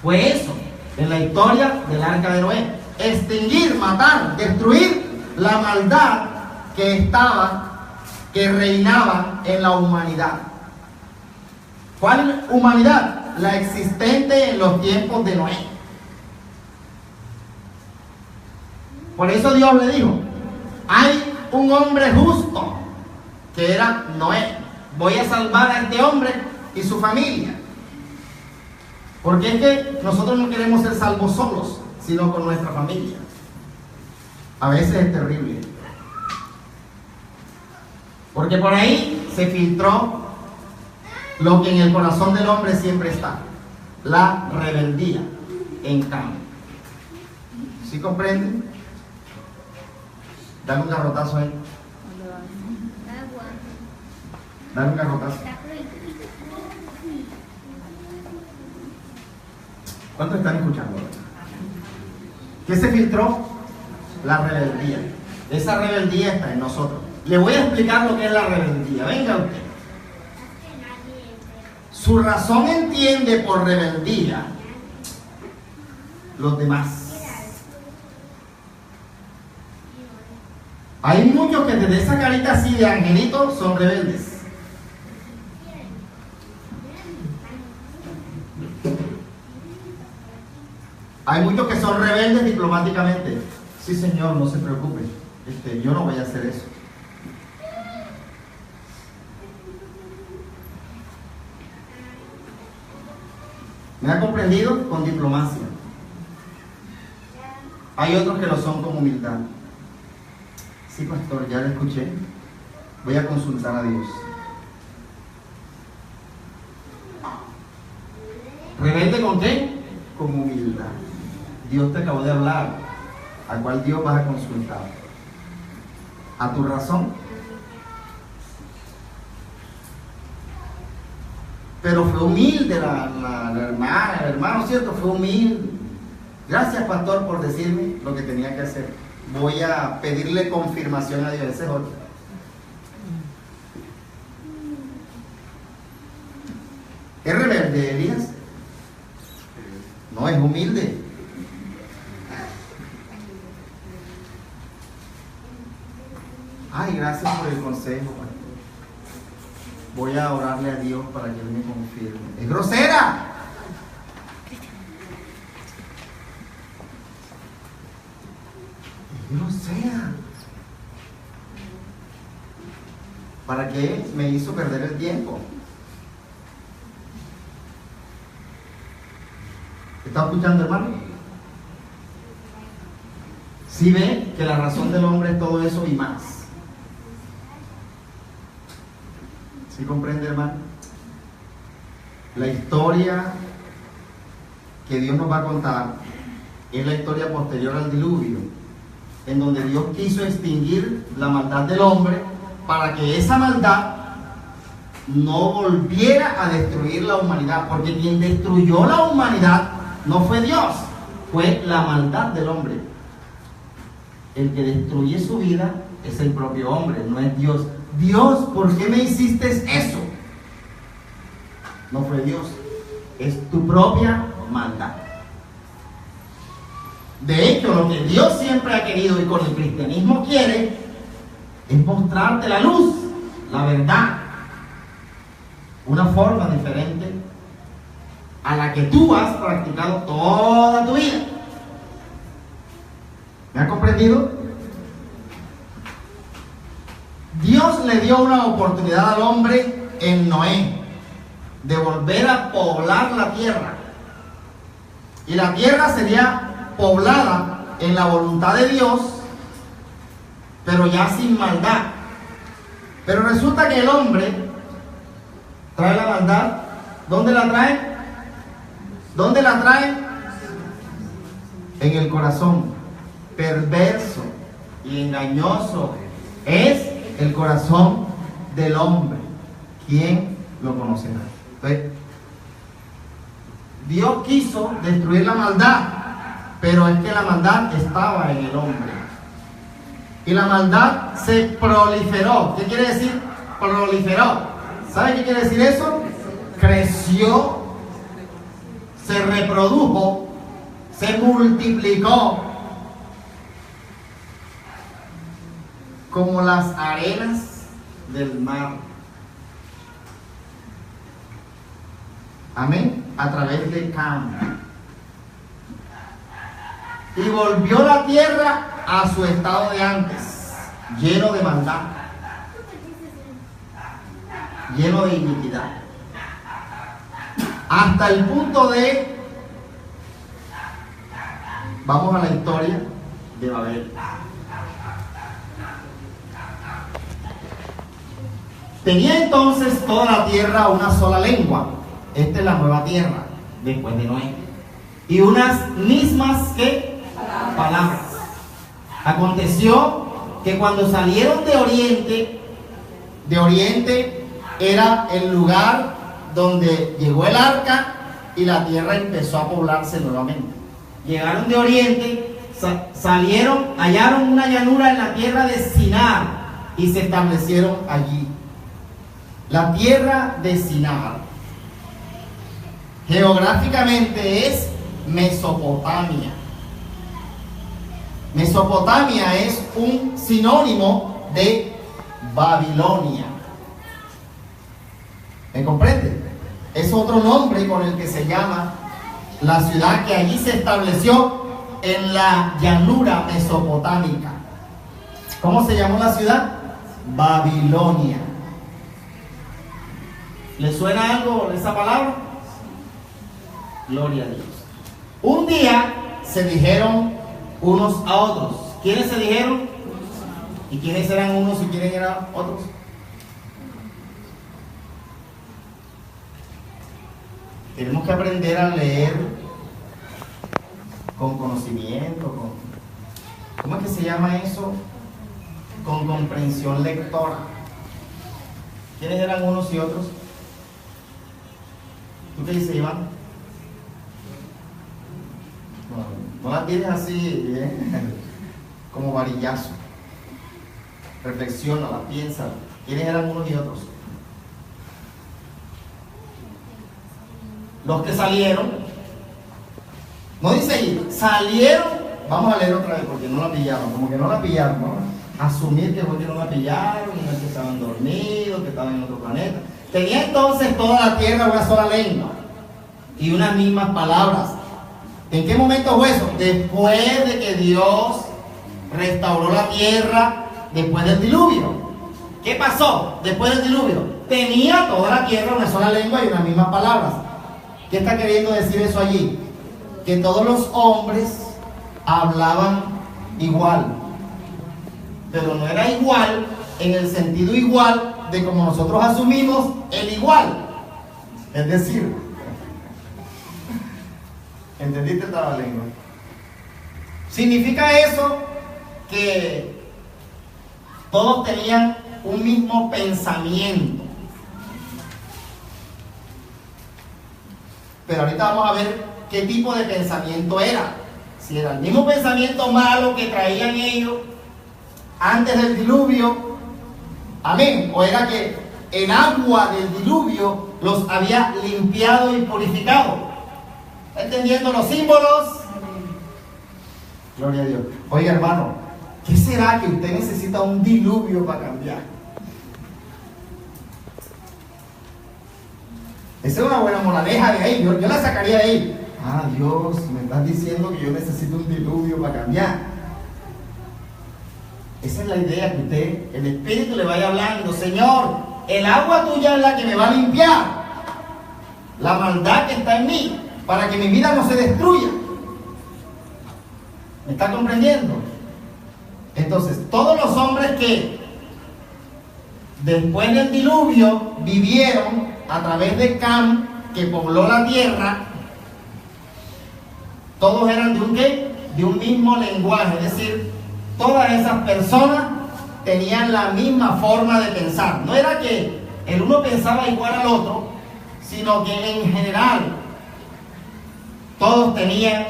fue eso, en la historia del Arca de Noé. Extinguir, matar, destruir la maldad que reinaba en la humanidad. ¿Cuál humanidad? La existente en los tiempos de Noé. Por eso Dios le dijo, hay un hombre justo, que era Noé. Voy a salvar a este hombre y su familia. Porque es que nosotros no queremos ser salvos solos, sino con nuestra familia. A veces es terrible. Porque por ahí se filtró lo que en el corazón del hombre siempre está: la rebeldía en cambio. ¿Sí comprenden? Dale un garrotazo ahí. Dale un garrotazo. ¿Cuántos están escuchando? ¿Qué se filtró? La rebeldía. Esa rebeldía está en nosotros. Le voy a explicar lo que es la rebeldía. Venga usted. Su razón entiende por rebeldía los demás. Hay muchos que desde esa carita así de angelito son rebeldes. Hay muchos que son rebeldes diplomáticamente. Sí, señor, no se preocupe. Yo no voy a hacer eso. ¿Me ha comprendido? Con diplomacia. Hay otros que lo son con humildad. Sí, pastor, ya lo escuché. Voy a consultar a Dios. ¿Rebelde con qué? Con humildad. Dios te acabó de hablar. ¿A cuál Dios vas a consultar? ¿A tu razón? Pero fue humilde la hermana, el hermano, ¿cierto? Fue humilde. Gracias, pastor, por decirme lo que tenía que hacer. Voy a pedirle confirmación a Dios. Ese es otro. ¿Es rebelde, Elías? No, es humilde. Ay, gracias por el consejo, pastor. Voy a orarle a Dios para que Él me confirme. ¡Es grosera! ¡Es grosera! ¿Para qué me hizo perder el tiempo? ¿Está escuchando, hermano? ¿Sí ve que la razón del hombre es todo eso y más? ¿Sí comprende, hermano? La historia que Dios nos va a contar es la historia posterior al diluvio, en donde Dios quiso extinguir la maldad del hombre para que esa maldad no volviera a destruir la humanidad, porque quien destruyó la humanidad no fue Dios, fue la maldad del hombre. El que destruye su vida es el propio hombre, no es Dios. Dios, ¿por qué me hiciste eso? No fue Dios, es tu propia maldad. De hecho, lo que Dios siempre ha querido y con el cristianismo quiere es mostrarte la luz, la verdad, una forma diferente a la que tú has practicado toda tu vida. ¿Me has comprendido? Dios le dio una oportunidad al hombre en Noé de volver a poblar la tierra. Y la tierra sería poblada en la voluntad de Dios, pero ya sin maldad. Pero resulta que el hombre trae la maldad. ¿Dónde la trae? ¿Dónde la trae? En el corazón. Perverso y engañoso es el corazón del hombre. ¿Quién lo conocerá? Entonces, Dios quiso destruir la maldad, pero es que la maldad estaba en el hombre. Y la maldad se proliferó. ¿Qué quiere decir? Proliferó. ¿Sabe qué quiere decir eso? Creció, se reprodujo, se multiplicó como las arenas del mar. Amén. A través de Cam. Y volvió la tierra a su estado de antes, lleno de maldad, lleno de iniquidad, hasta el punto de, vamos a la historia de Babel. Tenía entonces toda la tierra una sola lengua. Esta es la nueva tierra después de Noé, y unas mismas que palabras. Aconteció que cuando salieron de Oriente era el lugar donde llegó el arca y la tierra empezó a poblarse nuevamente. Llegaron de Oriente, salieron, hallaron una llanura en la tierra de Sinar y se establecieron allí. La tierra de Sinar geográficamente es Mesopotamia. Mesopotamia es un sinónimo de Babilonia. ¿Me comprende? Es otro nombre con el que se llama la ciudad que allí se estableció en la llanura mesopotámica. ¿Cómo se llamó la ciudad? Babilonia. ¿Le suena algo esa palabra? Gloria a Dios. Un día se dijeron unos a otros. ¿Quiénes se dijeron? ¿Y quiénes eran unos y quiénes eran otros? Tenemos que aprender a leer con conocimiento, ¿cómo es que se llama eso? Con comprensión lectora. ¿Quiénes eran unos y otros? ¿Tú qué dices, Iván? No la tires así, como varillazo. Reflexiónala, piénsala. ¿Quiénes eran unos y otros? Los que salieron, no dice ahí, salieron, vamos a leer otra vez porque no la pillaron, como que no la pillaron, ¿no? Asumir que porque no la pillaron, y no es que estaban dormidos, que estaban en otro planeta. Tenía entonces toda la tierra una sola lengua y unas mismas palabras. ¿En qué momento fue eso? Después de que Dios restauró la tierra después del diluvio. ¿Qué pasó después del diluvio? Tenía toda la tierra una sola lengua y unas mismas palabras. ¿Qué está queriendo decir eso allí? Que todos los hombres hablaban igual, pero no era igual en el sentido igual de como nosotros asumimos el igual. Es decir, ¿entendiste el trabalengua? Significa eso que todos tenían un mismo pensamiento. Pero ahorita vamos a ver qué tipo de pensamiento era. Si era el mismo pensamiento malo que traían ellos antes del diluvio, amén, o era que el agua del diluvio los había limpiado y purificado. ¿Entendiendo los símbolos? Gloria a Dios. Oiga, hermano, ¿qué será que usted necesita un diluvio para cambiar? Esa es una buena moraleja de ahí. Yo la sacaría de ahí. Ah, Dios, me estás diciendo que yo necesito un diluvio para cambiar. Esa es la idea, que usted, el Espíritu le vaya hablando. Señor, el agua tuya es la que me va a limpiar la maldad que está en mí, para que mi vida no se destruya. ¿Me está comprendiendo? Entonces, todos los hombres que después del diluvio vivieron a través de Cam, que pobló la tierra, todos eran de un ¿qué? De un mismo lenguaje, es decir, todas esas personas tenían la misma forma de pensar. No era que el uno pensaba igual al otro, sino que en general todos tenían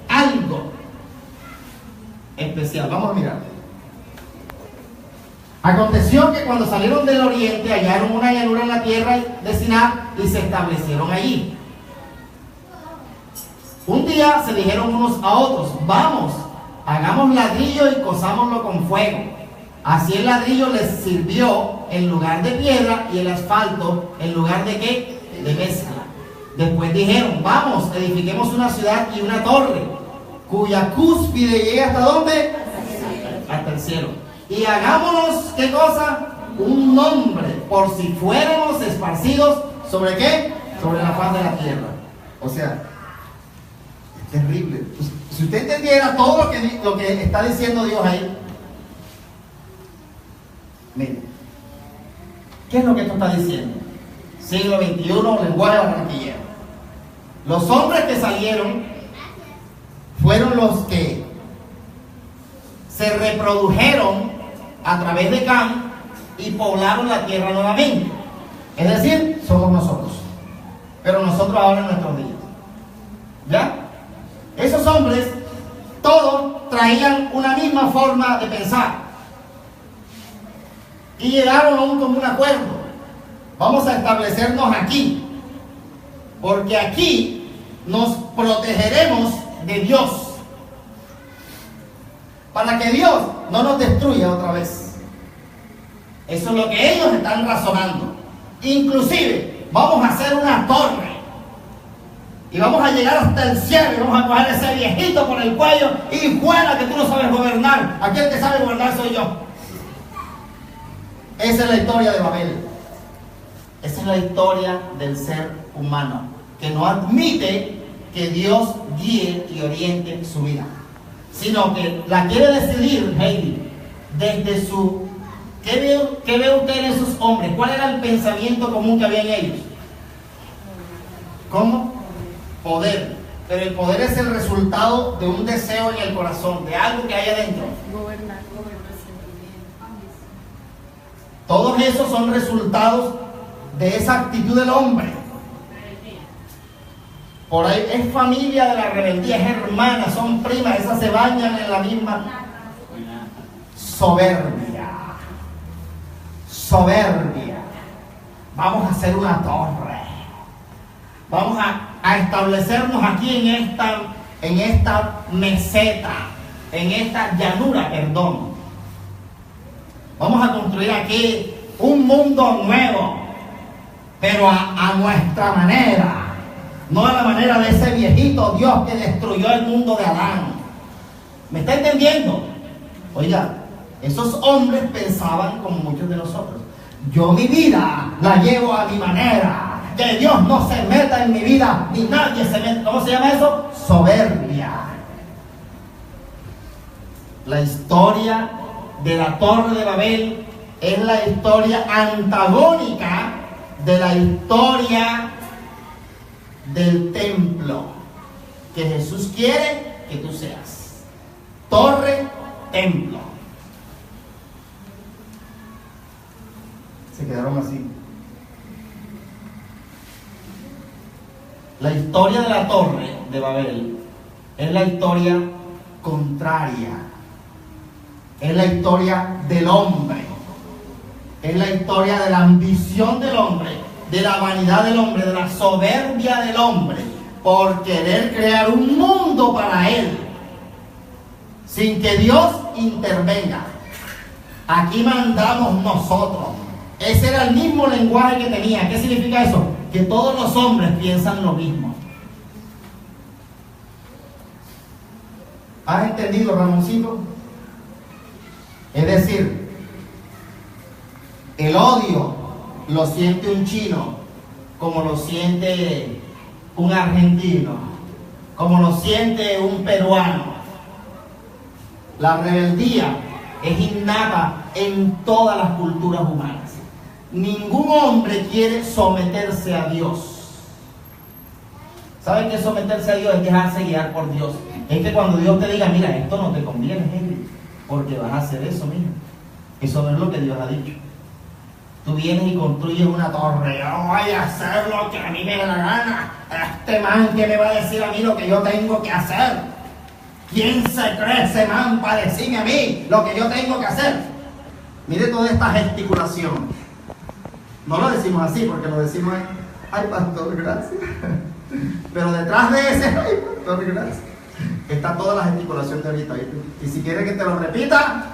algo especial. Vamos a mirar. Aconteció que cuando salieron del oriente hallaron una llanura en la tierra de Sinar y se establecieron allí. Un día se dijeron unos a otros: vamos, hagamos ladrillo y cosámoslo con fuego. Así el ladrillo les sirvió en lugar de piedra y el asfalto en lugar de ¿qué? De mezcla. Después dijeron: vamos, edifiquemos una ciudad y una torre cuya cúspide llegue ¿hasta dónde? Hasta el cielo. Y hagámonos, ¿qué cosa? Un nombre, por si fuéramos esparcidos ¿sobre qué? Sobre la faz de la tierra. O sea, es terrible. Si usted entendiera todo lo que está diciendo Dios ahí, mire, ¿qué es lo que esto está diciendo? Siglo XXI, lenguaje barranquillero. Los hombres que salieron fueron los que se reprodujeron a través de Cam y poblaron la tierra nuevamente. Es decir, somos nosotros. Pero nosotros ahora en nuestros días. ¿Ya? Esos hombres, todos traían una misma forma de pensar. Y llegaron a un común acuerdo. Vamos a establecernos aquí, porque aquí nos protegeremos de Dios, para que Dios no nos destruya otra vez. Eso es lo que ellos están razonando. Inclusive vamos a hacer una torre y vamos a llegar hasta el cielo y vamos a coger ese viejito por el cuello y fuera, que tú no sabes gobernar. Aquí el que sabe gobernar soy yo. Esa es la historia de Babel. Esa es la historia del ser humano, que no admite que Dios guíe y oriente su vida, sino que la quiere decidir Heidi desde su... ¿Qué ve usted en esos hombres? ¿Cuál era el pensamiento común que había en ellos? ¿Cómo? Poder. Pero el poder es el resultado de un deseo en el corazón, de algo que hay adentro. Gobernar. Todos esos son resultados de esa actitud del hombre. Por ahí es familia de la rebeldía, es hermana, son primas, esas se bañan en la misma soberbia. Soberbia. Vamos a hacer una torre. Vamos a establecernos aquí en esta meseta, en esta llanura, perdón. Vamos a construir aquí un mundo nuevo, pero a nuestra manera. No a la manera de ese viejito Dios que destruyó el mundo de Adán. ¿Me está entendiendo? Oiga, esos hombres pensaban como muchos de nosotros. Yo mi vida la llevo a mi manera. Que Dios no se meta en mi vida, ni nadie se meta. ¿Cómo se llama eso? Soberbia. La historia de la Torre de Babel es la historia antagónica de la historia del templo que Jesús quiere que tú seas. Torre, templo. Se quedaron así. La historia de la Torre de Babel es la historia contraria. Es la historia del hombre. Es la historia de la ambición del hombre, de la vanidad del hombre, de la soberbia del hombre, por querer crear un mundo para él, sin que Dios intervenga. Aquí mandamos nosotros. Ese era el mismo lenguaje que tenía. ¿Qué significa eso? Que todos los hombres piensan lo mismo. ¿Has entendido, Ramoncito? Es decir, el odio lo siente un chino, como lo siente un argentino, como lo siente un peruano. La rebeldía es innata en todas las culturas humanas. Ningún hombre quiere someterse a Dios. ¿Saben qué es someterse a Dios? Es dejarse guiar por Dios. Es que cuando Dios te diga, mira, esto no te conviene, Henry, porque vas a hacer eso, mira. Eso no es lo que Dios ha dicho. Tú vienes y construyes una torre. Yo voy a hacer lo que a mí me da la gana. Este man que me va a decir a mí lo que yo tengo que hacer. ¿Quién se cree ese man para decirme a mí lo que yo tengo que hacer? Mire toda esta gesticulación. No lo decimos así porque lo decimos en, ay pastor, gracias. Pero detrás de ese, ay pastor, gracias, está toda la gesticulación de ahorita. Y si quiere que te lo repita,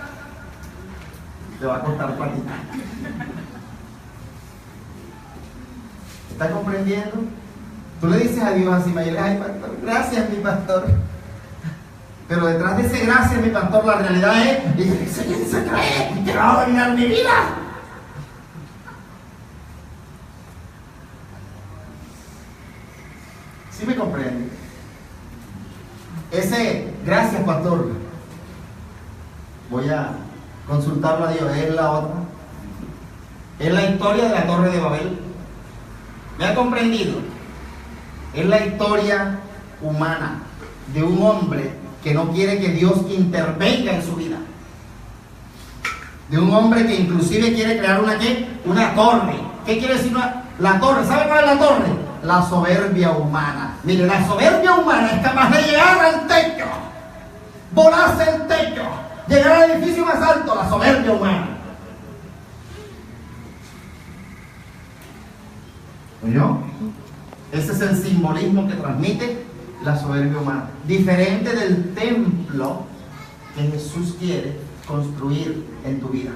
te va a costar platita. ¿Estás comprendiendo? Tú le dices a Dios así, Mayel, ay pastor, gracias mi pastor. Pero detrás de ese gracias mi pastor, la realidad es, ¿quién se cree que va a dominar mi vida? ¿Sí me comprende? Ese, gracias pastor, voy a consultarlo a Dios, es la otra. Es la historia de la Torre de Babel. ¿Me ha comprendido? Es la historia humana de un hombre que no quiere que Dios intervenga en su vida. De un hombre que inclusive quiere crear una torre. ¿Qué quiere decir la torre? ¿Sabe cuál es la torre? La soberbia humana. Mire, la soberbia humana es capaz de llegar al techo volarse el techo, llegar al edificio más alto, la soberbia humana. ¿Oyó? Ese es el simbolismo que transmite la soberbia humana. Diferente del templo que Jesús quiere construir en tu vida.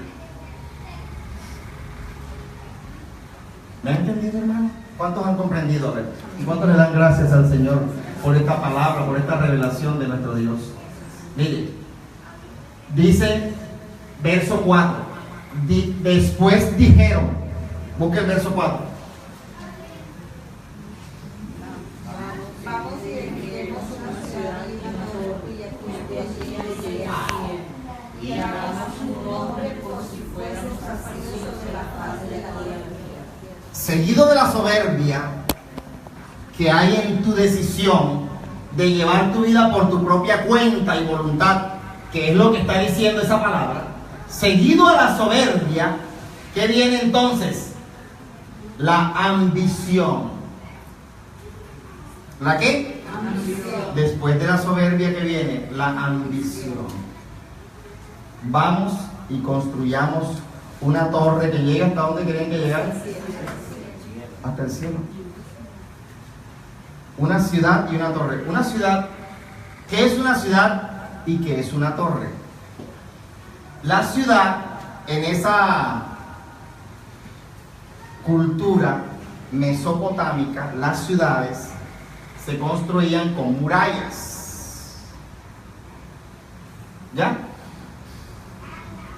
¿Me han entendido, hermano? ¿Cuántos han comprendido? A ver, ¿y cuántos le dan gracias al Señor por esta palabra, por esta revelación de nuestro Dios? Mire, dice verso 4. Después dijeron, busque el verso 4. Vamos y edifiquemos una ciudad y una torre cuya construcción y hagamos un nombre por si fuéramos castigos de la faz de la tierra. Seguido de la soberbia que hay en tu decisión de llevar tu vida por tu propia cuenta y voluntad, que es lo que está diciendo esa palabra, seguido a la soberbia, ¿qué viene entonces? La ambición. ¿La qué? Ambición. Después de la soberbia que viene, la ambición. Vamos y construyamos una torre que llegue hasta donde querían que llegara. Hasta el cielo. Una ciudad y una torre. Una ciudad, ¿qué es una ciudad y qué es una torre? La ciudad, en esa cultura mesopotámica, las ciudades se construían con murallas. ¿Ya?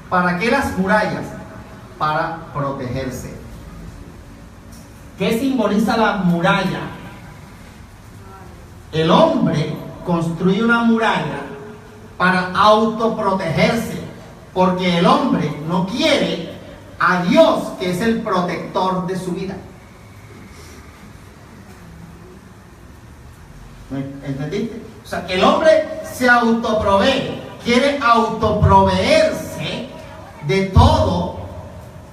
¿Para qué las murallas? Para protegerse. ¿Qué simboliza la muralla? El hombre construye una muralla para autoprotegerse, porque el hombre no quiere a Dios, que es el protector de su vida. ¿Entendiste? O sea, que el hombre se autoprovee, quiere autoproveerse de todo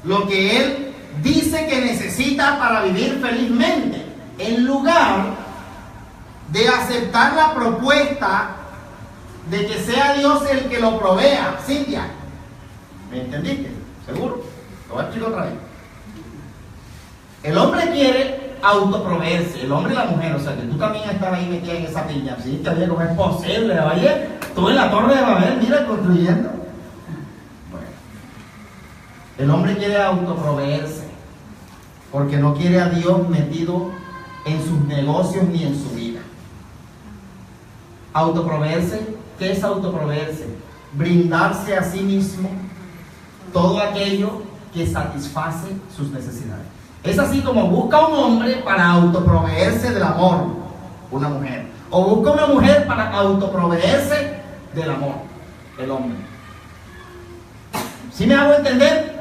lo que él dice que necesita para vivir felizmente, en lugar de aceptar la propuesta de que sea Dios el que lo provea. Cintia, ¿me entendiste? ¿Seguro? Lo voy a explicar otra vez. El hombre quiere autoproveerse, el hombre y la mujer, o sea que tú también estás ahí metida en esa piña. Sí, que ¿cómo es posible? Vaya, tú en la torre de Babel, mira, construyendo. Bueno, el hombre quiere autoproveerse porque no quiere a Dios metido en sus negocios ni en su vida. Autoproveerse, ¿qué es autoproveerse? Brindarse a sí mismo todo aquello que satisface sus necesidades. Es así como busca un hombre para autoproveerse del amor, una mujer. O busca una mujer para autoproveerse del amor, el hombre. ¿Sí me hago entender?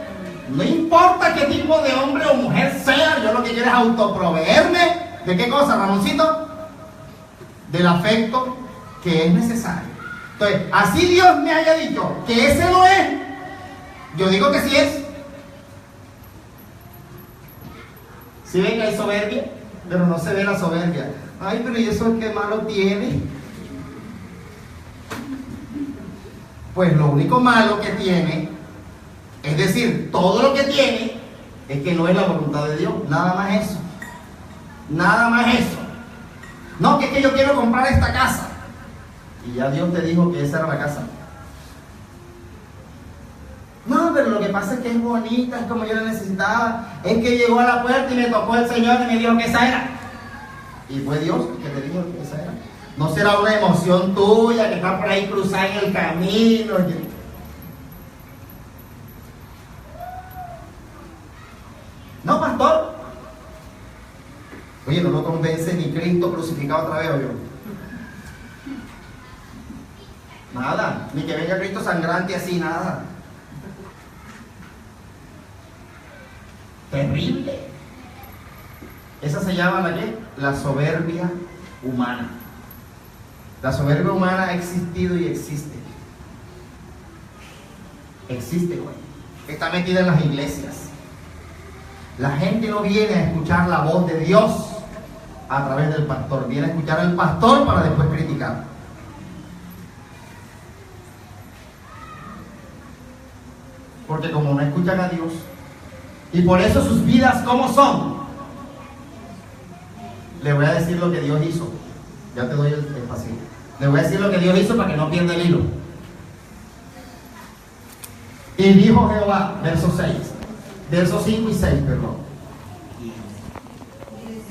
No importa qué tipo de hombre o mujer sea, yo lo que quiero es autoproveerme. ¿De qué cosa, Ramoncito? Del afecto que es necesario. Entonces, así Dios me haya dicho que ese no es, yo digo que sí es. ¿Sí ven que hay soberbia? Pero no se ve la soberbia. Ay, pero ¿y eso qué malo tiene? Pues lo único malo que tiene, es decir, todo lo que tiene, es que no es la voluntad de Dios. Nada más eso. Nada más eso. No, que es que yo quiero comprar esta casa. Y ya Dios te dijo que esa era la casa. No, pero lo que pasa es que es bonita, es como yo la necesitaba. Es que llegó a la puerta y me tocó el Señor y me dijo que esa era. Y fue Dios el que te dijo que esa era. No será una emoción tuya que está por ahí cruzada en el camino. No, pastor. Oye, no lo convence ni Cristo crucificado otra vez, ¿o yo? Nada, ni que venga Cristo sangrante así, nada. Terrible. Esa se llama ¿la qué? La soberbia humana. La soberbia humana ha existido y existe. Existe, güey. Está metida en las iglesias. La gente no viene a escuchar la voz de Dios a través del pastor. Viene a escuchar al pastor para después criticar. porque como no escuchan a Dios, y por eso sus vidas, ¿cómo son? Le voy a decir lo que Dios hizo. Ya te doy el pasito. Le voy a decir lo que Dios hizo para que no pierda el hilo. Y dijo Jehová, verso 6, versos 5 y 6, perdón.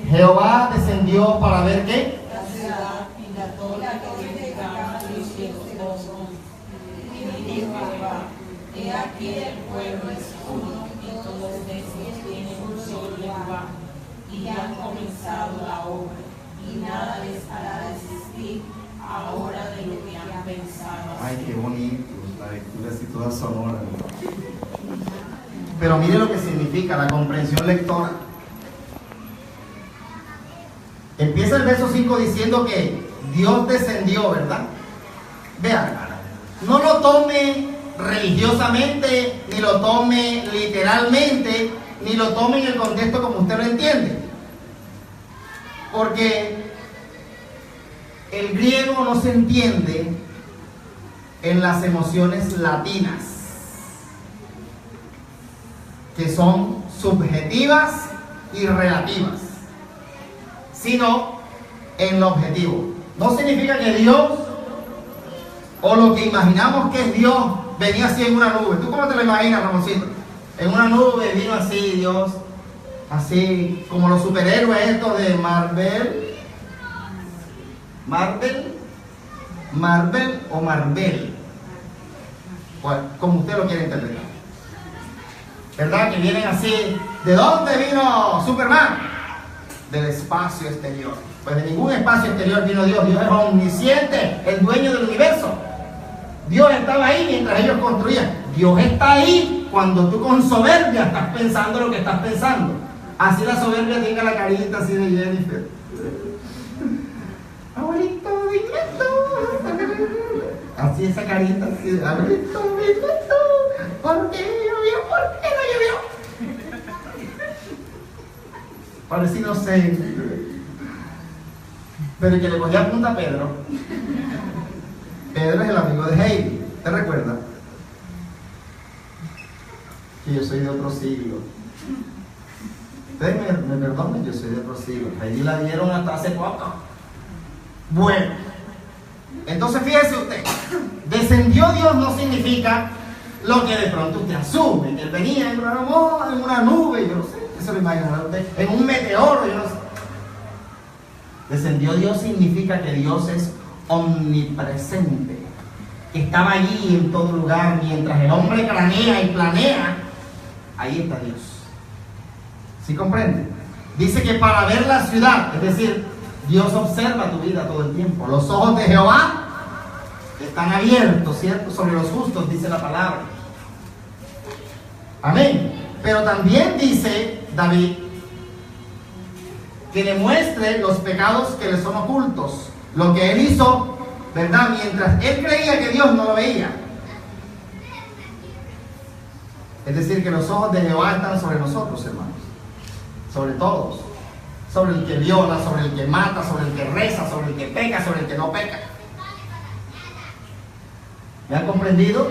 Jehová descendió para ver qué. La ciudad y la torre que edificaban los hijos de los hombres. Y dijo Jehová, he aquí el pueblo es uno y todos ellos tienen un solo lenguaje y han comenzado la obra y nada les hará desistir ahora de lo que han pensado. Ay, qué bonito, la lectura así toda sonora. Pero mire lo que significa la comprensión lectora. Empieza el verso 5 diciendo que Dios descendió, ¿verdad? Vean, hermana, no lo tome religiosamente, ni lo tome literalmente, ni lo tome en el contexto como usted lo entiende. Porque el griego no se entiende en las emociones latinas, que son subjetivas y relativas, sino en lo objetivo. No significa que Dios, o lo que imaginamos que es Dios, venía así en una nube. ¿Tú cómo te lo imaginas, Ramoncito? En una nube vino así Dios, así como los superhéroes estos de Marvel o Marvel, como usted lo quiere interpretar, ¿verdad? Que vienen así. ¿De dónde vino Superman? Del espacio exterior. Pues de ningún espacio exterior vino Dios. Dios es omnisciente, el dueño del universo. Dios estaba ahí mientras ellos construían. Dios está ahí cuando tú con soberbia estás pensando lo que estás pensando. Así la soberbia tenga la carita así de Jennifer. Abuelito, dime. Así esa carita así. Abuelito, dime. ¿Por qué llovió? ¿Por qué no llovió? Parece inocente. Pero el que le cogía punta a Pedro. Pedro es el amigo de Heidi. ¿Te recuerdas? Que yo soy de otro siglo. Ustedes me perdonen, yo soy de otro siglo. Heidi la dieron hasta hace poco. Bueno, entonces fíjese usted, descendió Dios no significa lo que de pronto usted asume, que él venía en una nube, yo no sé, eso lo imaginará usted, en un meteoro, yo no sé. Descendió Dios significa que Dios es omnipresente, que estaba allí en todo lugar, mientras el hombre cranea y planea, ahí está Dios. ¿Sí comprende? Dice que para ver la ciudad, es decir, Dios observa tu vida todo el tiempo. Los ojos de Jehová están abiertos, ¿cierto? Sobre los justos, dice la palabra. Amén. Pero también dice David que le muestre los pecados que le son ocultos. Lo que él hizo, ¿verdad? Mientras él creía que Dios no lo veía. Es decir, que los ojos de Jehová están sobre nosotros, hermanos. Sobre todos. Sobre el que viola, sobre el que mata, sobre el que reza, sobre el que peca, sobre el que no peca. ¿Me han comprendido?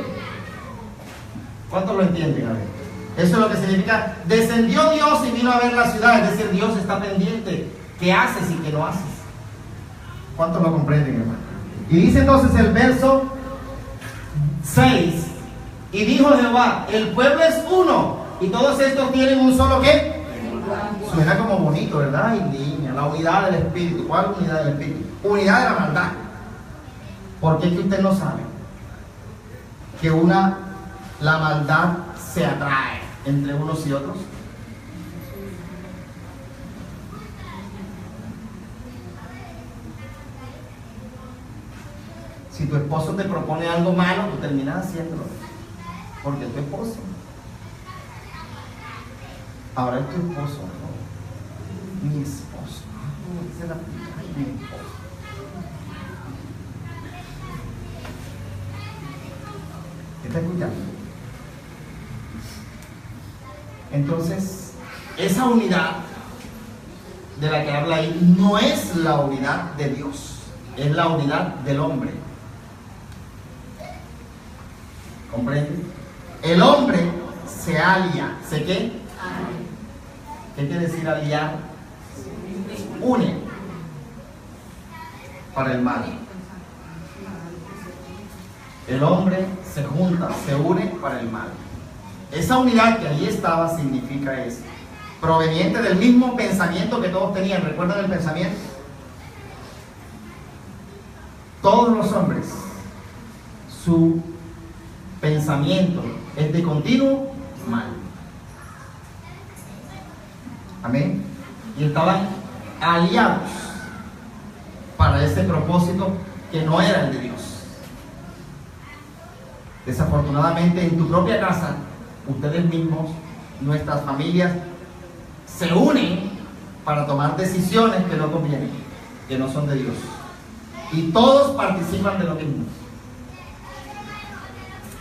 ¿Cuántos lo entienden? A ver. Eso es lo que significa, descendió Dios y vino a ver la ciudad, es decir, Dios está pendiente, qué haces y qué no haces. ¿Cuántos lo comprenden, hermano? Y dice entonces el verso 6, y dijo Jehová, el pueblo es uno, y todos estos tienen un solo ¿qué? Suena como bonito, ¿verdad? Y niña, la unidad del Espíritu. ¿Cuál unidad del Espíritu? Unidad de la maldad. ¿Por qué que usted no sabe que la maldad se atrae entre unos y otros? Si tu esposo te propone algo malo, tú terminas haciéndolo, porque es tu esposo. Ahora es tu esposo, ¿no? Mi esposo. Esa es la primera, mi esposo. ¿Qué está escuchando? Entonces, esa unidad de la que habla ahí no es la unidad de Dios, es la unidad del hombre. ¿Comprende? El hombre se alia. ¿Se qué? ¿Qué quiere decir aliar? Une para el mal. El hombre se junta, se une para el mal. Esa unidad que ahí estaba significa eso. Proveniente del mismo pensamiento que todos tenían. ¿Recuerdan el pensamiento? Todos los hombres, su pensamiento es de continuo mal. Amén. Y estaban aliados para ese propósito que no era el de Dios. Desafortunadamente, en tu propia casa, ustedes mismos, nuestras familias, se unen para tomar decisiones que no convienen, que no son de Dios. Y todos participan de lo mismo.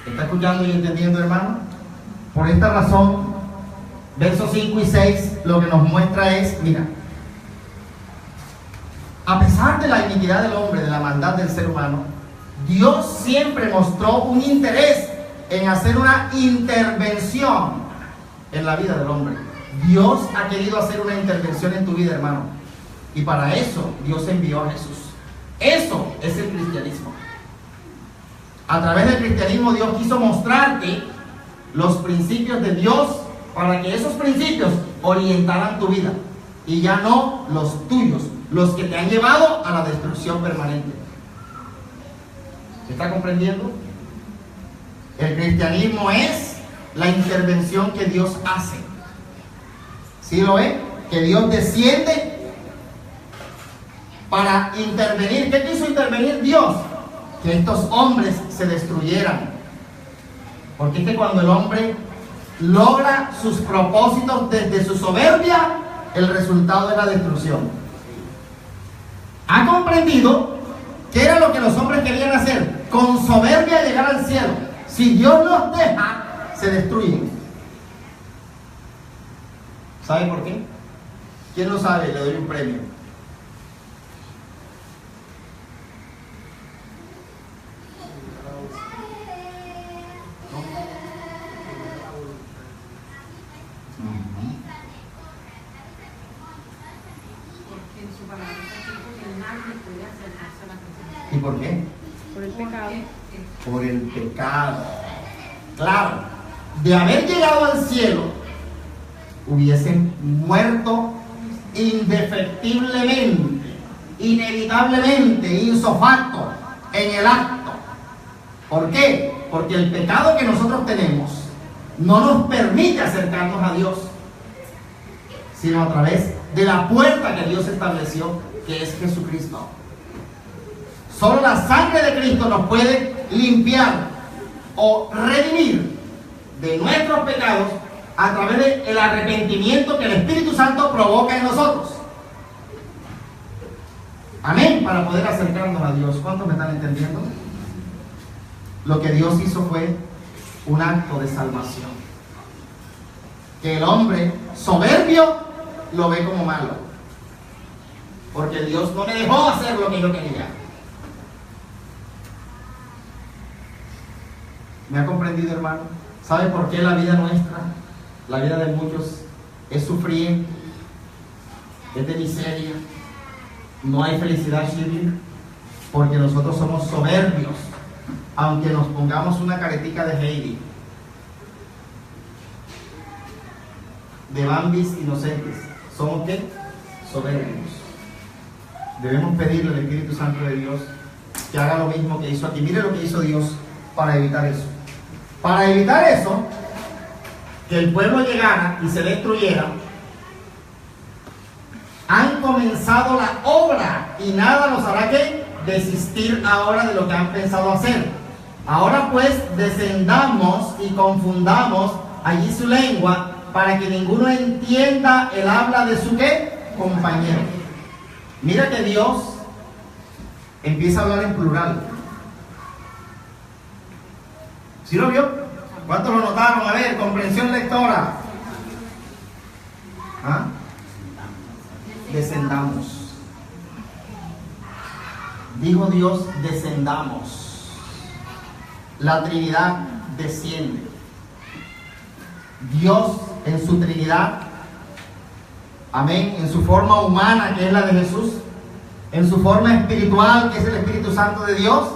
¿Está escuchando y entendiendo, hermano? Por esta razón, versos 5 y 6 lo que nos muestra es, mira, a pesar de la iniquidad del hombre, de la maldad del ser humano, Dios siempre mostró un interés en hacer una intervención en la vida del hombre. Dios ha querido hacer una intervención en tu vida, hermano. Y para eso Dios envió a Jesús. Eso es el cristianismo. A través del cristianismo Dios quiso mostrarte los principios de Dios para que esos principios orientaran tu vida y ya no los tuyos, los que te han llevado a la destrucción permanente. ¿Se está comprendiendo? El cristianismo es la intervención que Dios hace. ¿Sí lo ve? Que Dios desciende para intervenir. ¿Qué quiso intervenir Dios? Que estos hombres se destruyeran. Porque es que cuando el hombre logra sus propósitos desde su soberbia, el resultado es la destrucción. ¿Ha comprendido qué era lo que los hombres querían hacer? Con soberbia llegar al cielo. Si Dios los deja, se destruyen. ¿Sabe por qué? ¿Quién lo sabe? Le doy un premio. ¿Y por qué? Por el pecado. Por el pecado. Claro, de haber llegado al cielo, hubiesen muerto indefectiblemente, inevitablemente, ipso facto, en el acto. ¿Por qué? Porque el pecado que nosotros tenemos no nos permite acercarnos a Dios, sino a través de la puerta que Dios estableció, que es Jesucristo. Solo la sangre de Cristo nos puede limpiar o redimir de nuestros pecados a través del arrepentimiento que el Espíritu Santo provoca en nosotros. Amén, para poder acercarnos a Dios. ¿Cuántos me están entendiendo? Lo que Dios hizo fue un acto de salvación. Que el hombre soberbio lo ve como malo. Porque Dios no me dejó hacer lo que yo quería. ¿Me ha comprendido, hermano? ¿Sabe por qué la vida nuestra, la vida de muchos, es sufriente, es de miseria, no hay felicidad civil? Porque nosotros somos soberbios, aunque nos pongamos una caretica de Heidi, de Bambis inocentes. ¿Somos qué? Soberbios. Debemos pedirle al Espíritu Santo de Dios que haga lo mismo que hizo aquí. Mire lo que hizo Dios para evitar eso. Para evitar eso, que el pueblo llegara y se destruyera, han comenzado la obra y nada nos hará que desistir ahora de lo que han pensado hacer. Ahora pues descendamos y confundamos allí su lengua para que ninguno entienda el habla de su ¿qué? Compañero. Mira que Dios empieza a hablar en plural. ¿Sí lo vio? ¿Cuántos lo notaron? A ver, comprensión lectora. ¿Ah? Descendamos. Dijo Dios, descendamos. La Trinidad desciende. Dios en su Trinidad, amén, en su forma humana, que es la de Jesús, en su forma espiritual, que es el Espíritu Santo de Dios,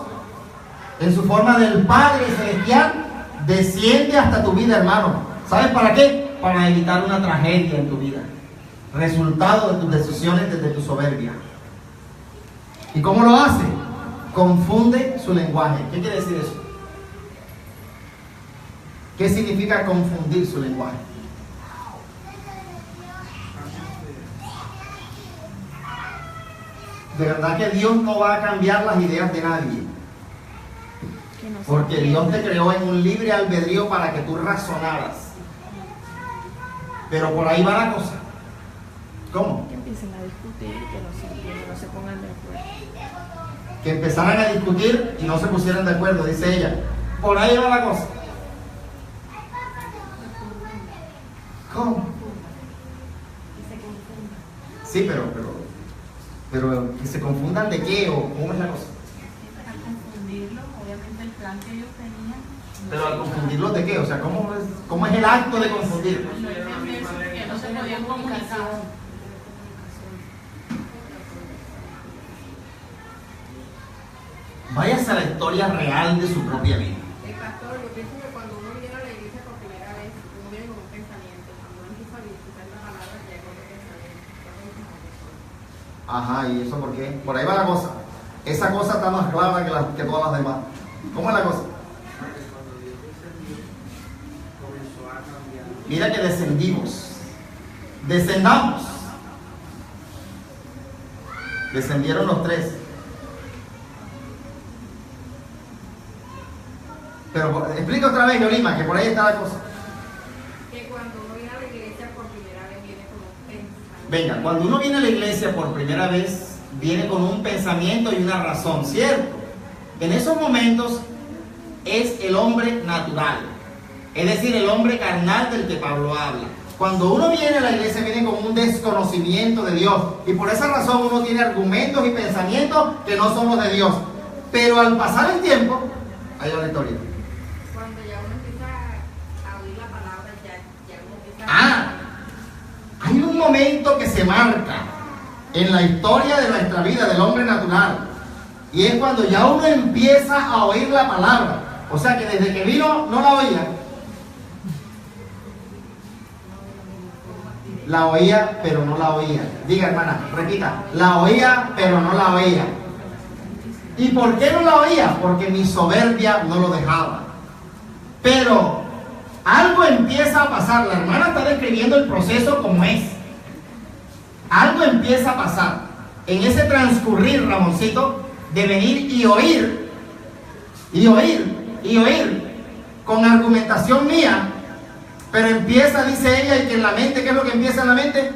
en su forma del Padre Celestial, desciende hasta tu vida, hermano. ¿Sabes para qué? Para evitar una tragedia en tu vida, resultado de tus decisiones desde tu soberbia. ¿Y cómo lo hace? Confunde su lenguaje. ¿Qué quiere decir eso? ¿Qué significa confundir su lenguaje? De verdad que Dios no va a cambiar las ideas de nadie, porque Dios te creó en un libre albedrío para que tú razonaras. Pero por ahí va la cosa. ¿Cómo? Que empiecen a discutir y que no se pongan de acuerdo. Que empezaran a discutir y no se pusieran de acuerdo, dice ella. Por ahí va la cosa. ¿Cómo? Sí, pero que se confundan de qué o cómo es la cosa. Al confundirlo, obviamente el plan que ellos tenían. Pero al confundirlos de qué, o sea, ¿cómo es el acto de confundirlos? Que no se podían comunicar. Váyase a la historia real de su propia vida. Pastor, yo pienso que cuando uno viene a la iglesia por primera vez, uno viene con un pensamiento. Cuando uno empieza a visitar la palabra, ya con otro pensamiento. Ajá, ¿y eso por qué? Por ahí va la cosa. Esa cosa está más clara que todas las demás. ¿Cómo es la cosa? Mira que descendimos. Descendamos. Descendieron los tres. Pero explica otra vez, Yolima, que por ahí está la cosa. Que cuando uno viene a la iglesia por primera vez, viene con un pensamiento. Venga, cuando uno viene a la iglesia por primera vez, viene con un pensamiento y una razón, ¿cierto? En esos momentos es el hombre natural, es decir, el hombre carnal del que Pablo habla. Cuando uno viene a la iglesia, viene con un desconocimiento de Dios, y por esa razón uno tiene argumentos y pensamientos que no son los de Dios. Pero al pasar el tiempo, ahí va la historia. Cuando ya uno empieza a oír la palabra, ya uno empieza Hay un momento que se marca en la historia de nuestra vida del hombre natural, y es cuando ya uno empieza a oír la palabra. O sea que desde que vino no la oía. La oía, pero no la oía. Diga, hermana, repita. La oía, pero no la oía. ¿Y por qué no la oía? Porque mi soberbia no lo dejaba. Pero algo empieza a pasar. La hermana está describiendo el proceso como es. Algo empieza a pasar en ese transcurrir, Ramoncito, de venir y oír, y oír, y oír, con argumentación mía. Pero empieza, dice ella, y que en la mente, ¿qué es lo que empieza en la mente?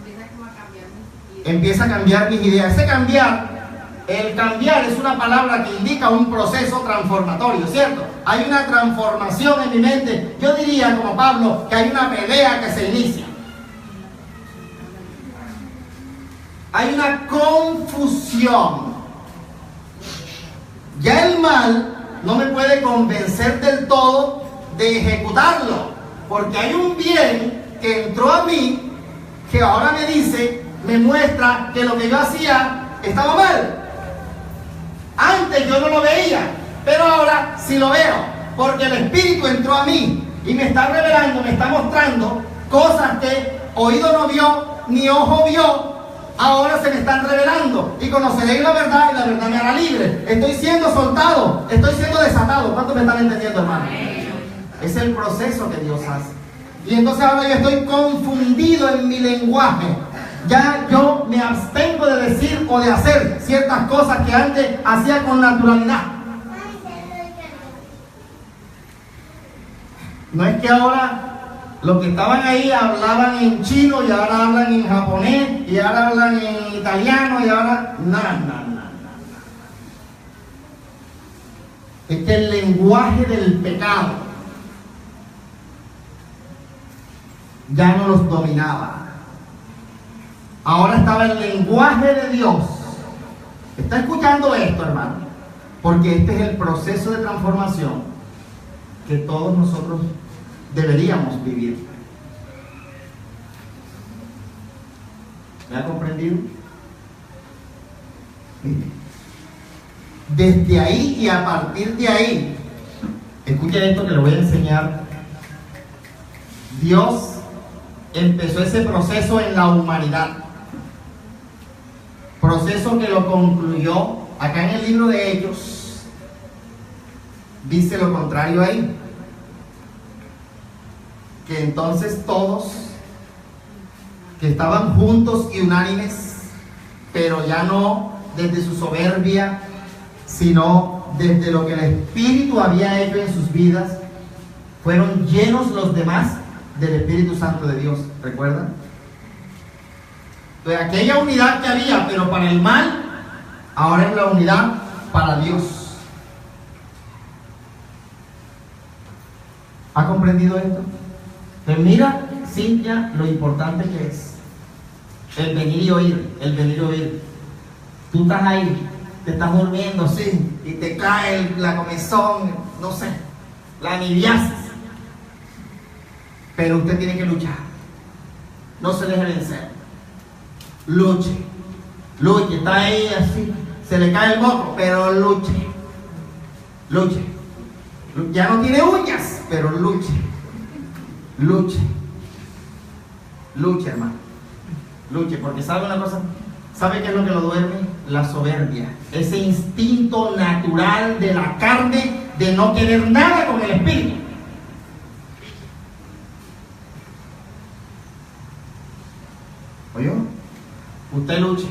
empieza como a cambiar mis ideas. Empieza a cambiar mis ideas. Ese cambiar, el cambiar es una palabra que indica un proceso transformatorio, ¿cierto? Hay una transformación en mi mente. Yo diría, como Pablo, que hay una pelea que se inicia. Hay una confusión. Ya el mal no me puede convencer del todo de ejecutarlo, porque hay un bien que entró a mí, que ahora me dice, me muestra que lo que yo hacía estaba mal. Antes yo no lo veía, pero ahora sí lo veo, porque el Espíritu entró a mí y me está revelando, me está mostrando cosas que oído no vio, ni ojo vio. Ahora se me están revelando, y conoceréis la verdad, y la verdad me hará libre. Estoy siendo soltado, estoy siendo desatado. ¿Cuántos me están entendiendo, hermano? Es el proceso que Dios hace. Y entonces ahora yo estoy confundido en mi lenguaje. Ya yo me abstengo de decir o de hacer ciertas cosas que antes hacía con naturalidad. No es que ahora los que estaban ahí hablaban en chino y ahora hablan en japonés y ahora hablan en italiano y ahora... No. Es que el lenguaje del pecado ya no los dominaba. Ahora estaba el lenguaje de Dios. ¿Está escuchando esto, hermano? Porque este es el proceso de transformación que todos nosotros deberíamos vivir. ¿Me ha comprendido? Desde ahí y a partir de ahí, escuchen esto que le voy a enseñar. Dios empezó ese proceso en la humanidad, proceso que lo concluyó acá en el libro de Hechos. Dice lo contrario ahí, que entonces todos que estaban juntos y unánimes, pero ya no desde su soberbia, sino desde lo que el Espíritu había hecho en sus vidas, fueron llenos los demás del Espíritu Santo de Dios. ¿Recuerdan? Entonces, aquella unidad que había, pero para el mal, ahora es la unidad para Dios. ¿Ha comprendido esto? Pues mira, Cintia, lo importante que es el venir y oír, el venir y oír. Tú estás ahí, te estás durmiendo, sí, y te cae la comezón, no sé, la anidiasis. Pero usted tiene que luchar. No se deje vencer. Luche. Luche. Está ahí así. Se le cae el moco, pero luche. Luche. Ya no tiene uñas, pero luche. Luche. Luche, hermano. Luche, porque ¿sabe una cosa? ¿Sabe qué es lo que lo duerme? La soberbia. Ese instinto natural de la carne de no querer nada con el espíritu. ¿Oyó? Usted luche.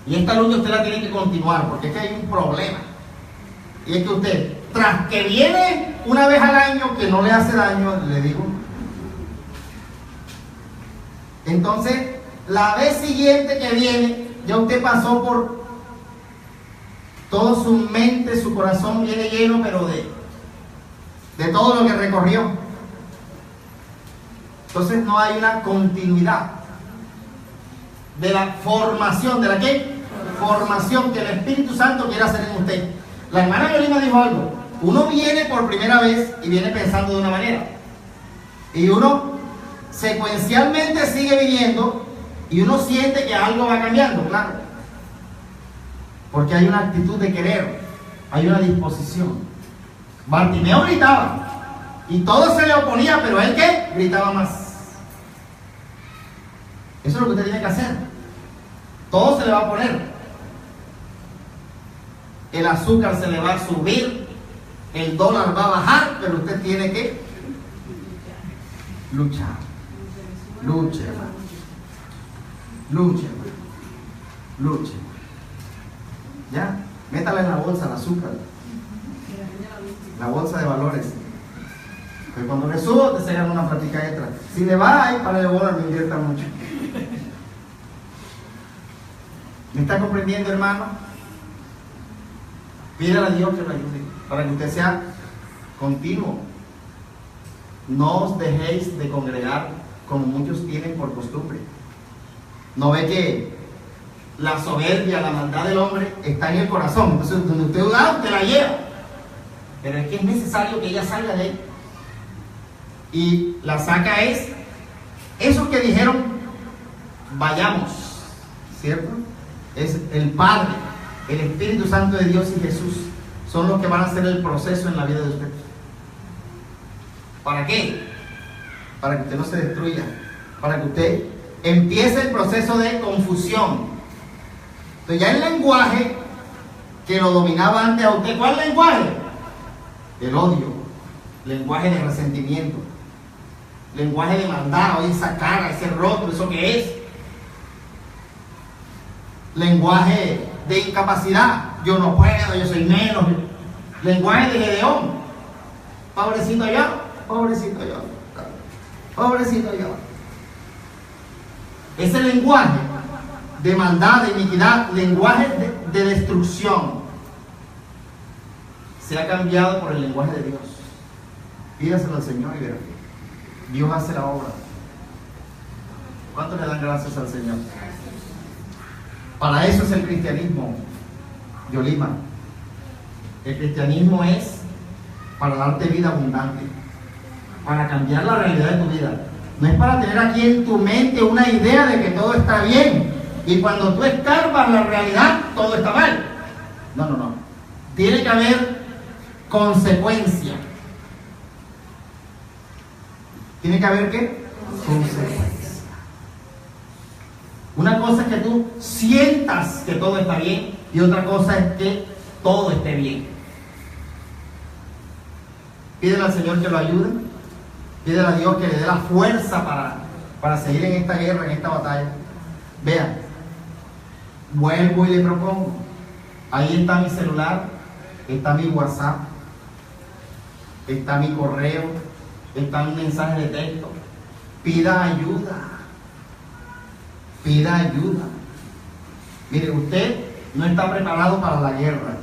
Y esta lucha usted la tiene que continuar, porque es que hay un problema. Y es que usted, tras que viene una vez al año que no le hace daño, le digo, entonces la vez siguiente que viene, ya usted pasó por todo, su mente, su corazón viene lleno, pero de todo lo que recorrió. Entonces no hay una continuidad de la formación. ¿De la qué? Formación que el Espíritu Santo quiere hacer en usted. La hermana Yolima dijo algo. Uno viene por primera vez y viene pensando de una manera, y uno secuencialmente sigue viviendo y uno siente que algo va cambiando, claro, porque hay una actitud de querer, hay una disposición. Bartimeo gritaba y todo se le oponía, pero él ¿qué? Gritaba más. Eso es lo que usted tiene que hacer. Todo se le va a poner. El azúcar se le va a subir, el dólar va a bajar, pero usted tiene que luchar. Luche, hermano. Luche, hermano. Luche. Ya, métala en la bolsa el azúcar. La bolsa de valores. Pero cuando le subo, te sacan una plática extra. Si le va, ahí para el bola, no invierta mucho. ¿Me está comprendiendo, hermano? Pídale a Dios que lo ayude para que usted sea continuo. No os dejéis de congregar como muchos tienen por costumbre. ¿No ve que la soberbia, la maldad del hombre está en el corazón? Entonces, donde usted da, usted la lleva. Pero es que es necesario que ella salga de ahí. Y la saca es esos que dijeron, vayamos, ¿cierto? Es el Padre, el Espíritu Santo de Dios y Jesús. Son los que van a hacer el proceso en la vida de usted. ¿Para qué? Para que usted no se destruya. Para que usted empiece el proceso de confusión. Entonces ya el lenguaje que lo dominaba antes a usted, ¿cuál lenguaje? El odio, lenguaje de resentimiento, lenguaje de maldad, oye, esa cara, ese rostro, ¿eso qué es? Lenguaje de incapacidad, yo no puedo, yo soy menos. Lenguaje de Gedeón, pobrecito yo, pobrecito yo, pobrecito yo. Ese lenguaje de maldad, de iniquidad, lenguaje de destrucción, se ha cambiado por el lenguaje de Dios. Pídaselo al Señor y verá. Dios hace la obra. ¿Cuántos le dan gracias al Señor? Para eso es el cristianismo, Yolima. El cristianismo es para darte vida abundante. para cambiar la realidad de tu vida. No es para tener aquí en tu mente una idea de que todo está bien y cuando tú escarbas la realidad, todo está mal. No, no, no. Tiene que haber consecuencia. ¿Tiene que haber qué? Consecuencia. Una cosa es que tú sientas que todo está bien y otra cosa es que todo esté bien. Pídele al Señor que lo ayude. Pídele a Dios que le dé la fuerza para seguir en esta guerra, en esta batalla. Vean, vuelvo y le propongo. Ahí está mi celular, está mi WhatsApp, está mi correo, está mi mensaje de texto. Pida ayuda. Pida ayuda. Mire, usted no está preparado para la guerra.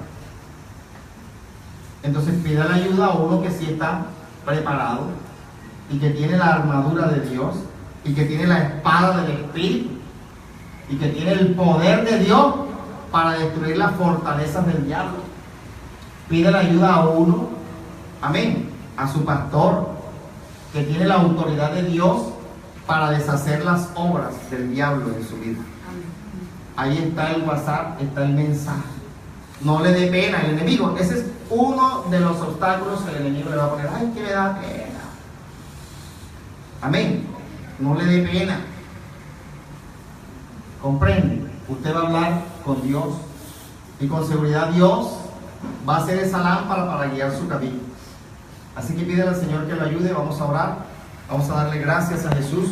Entonces pida la ayuda a uno que sí está preparado y que tiene la armadura de Dios y que tiene la espada del Espíritu y que tiene el poder de Dios para destruir las fortalezas del diablo. Pide la ayuda a uno, amén, a su pastor, que tiene la autoridad de Dios para deshacer las obras del diablo en su vida. Ahí está el WhatsApp, está el mensaje. No le dé pena al enemigo. Ese es uno de los obstáculos que el enemigo le va a poner. Ay, que me da pena. Amén. No le dé pena. Comprende. Usted va a hablar con Dios y con seguridad Dios va a ser esa lámpara para guiar su camino. Así que pídele al Señor que lo ayude. Vamos a orar. Vamos a darle gracias a Jesús